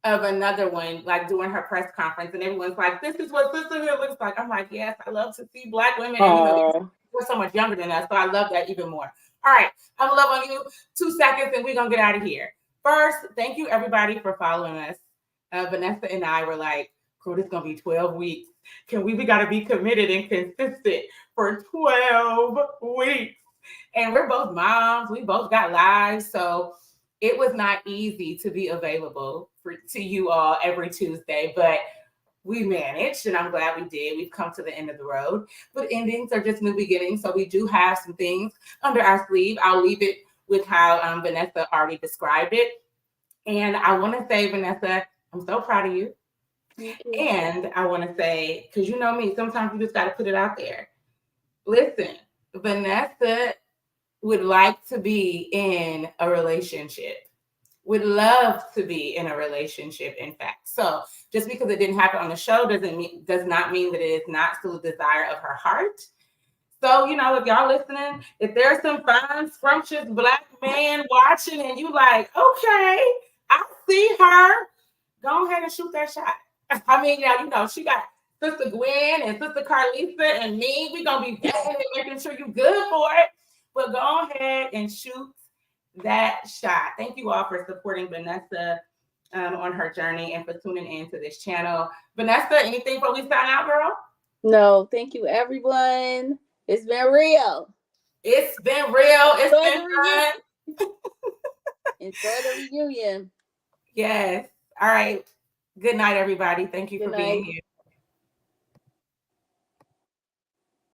of another one like doing her press conference, and everyone's like, "This is what sisterhood looks like." I'm like, "Yes, I love to see Black women," and Oh, they're so much younger than us, so I love that even more. All right, I'm gonna love on you 2 seconds, and we're gonna get out of here. First, thank you everybody for following us. Vanessa and I were like, "Crew, this is gonna be 12 weeks. We gotta be committed and consistent for 12 weeks." And we're both moms. We both got lives, so it was not easy to be available to you all every Tuesday, but we managed, and I'm glad we did. We've come to the end of the road, but endings are just new beginnings. So we do have some things under our sleeve. I'll leave it with how Vanessa already described it. And I want to say, Vanessa, I'm so proud of you. thank you. And I want to say, because you know me, sometimes you just got to put it out there. Listen, Vanessa would like to be in a relationship, would love to be in a relationship, in fact. So just because it didn't happen on the show does not mean that it is not still a desire of her heart. So, if y'all listening, if there's some fine, scrumptious Black man watching and you like, okay, I see her, go ahead and shoot that shot. I mean, yeah, she got Sister Gwen and Sister Carlisa and me. We're going to be vetting and making sure you're good for it. But go ahead and shoot that shot. Thank you all for supporting Vanessa on her journey and for tuning in to this channel. Vanessa, anything before we sign out, girl? No, thank you, everyone. It's been real. It's been real. It's Enjoy been the reunion. fun. Enjoy the reunion. Yes. All right. Good night, everybody. Thank you Good for being night. here.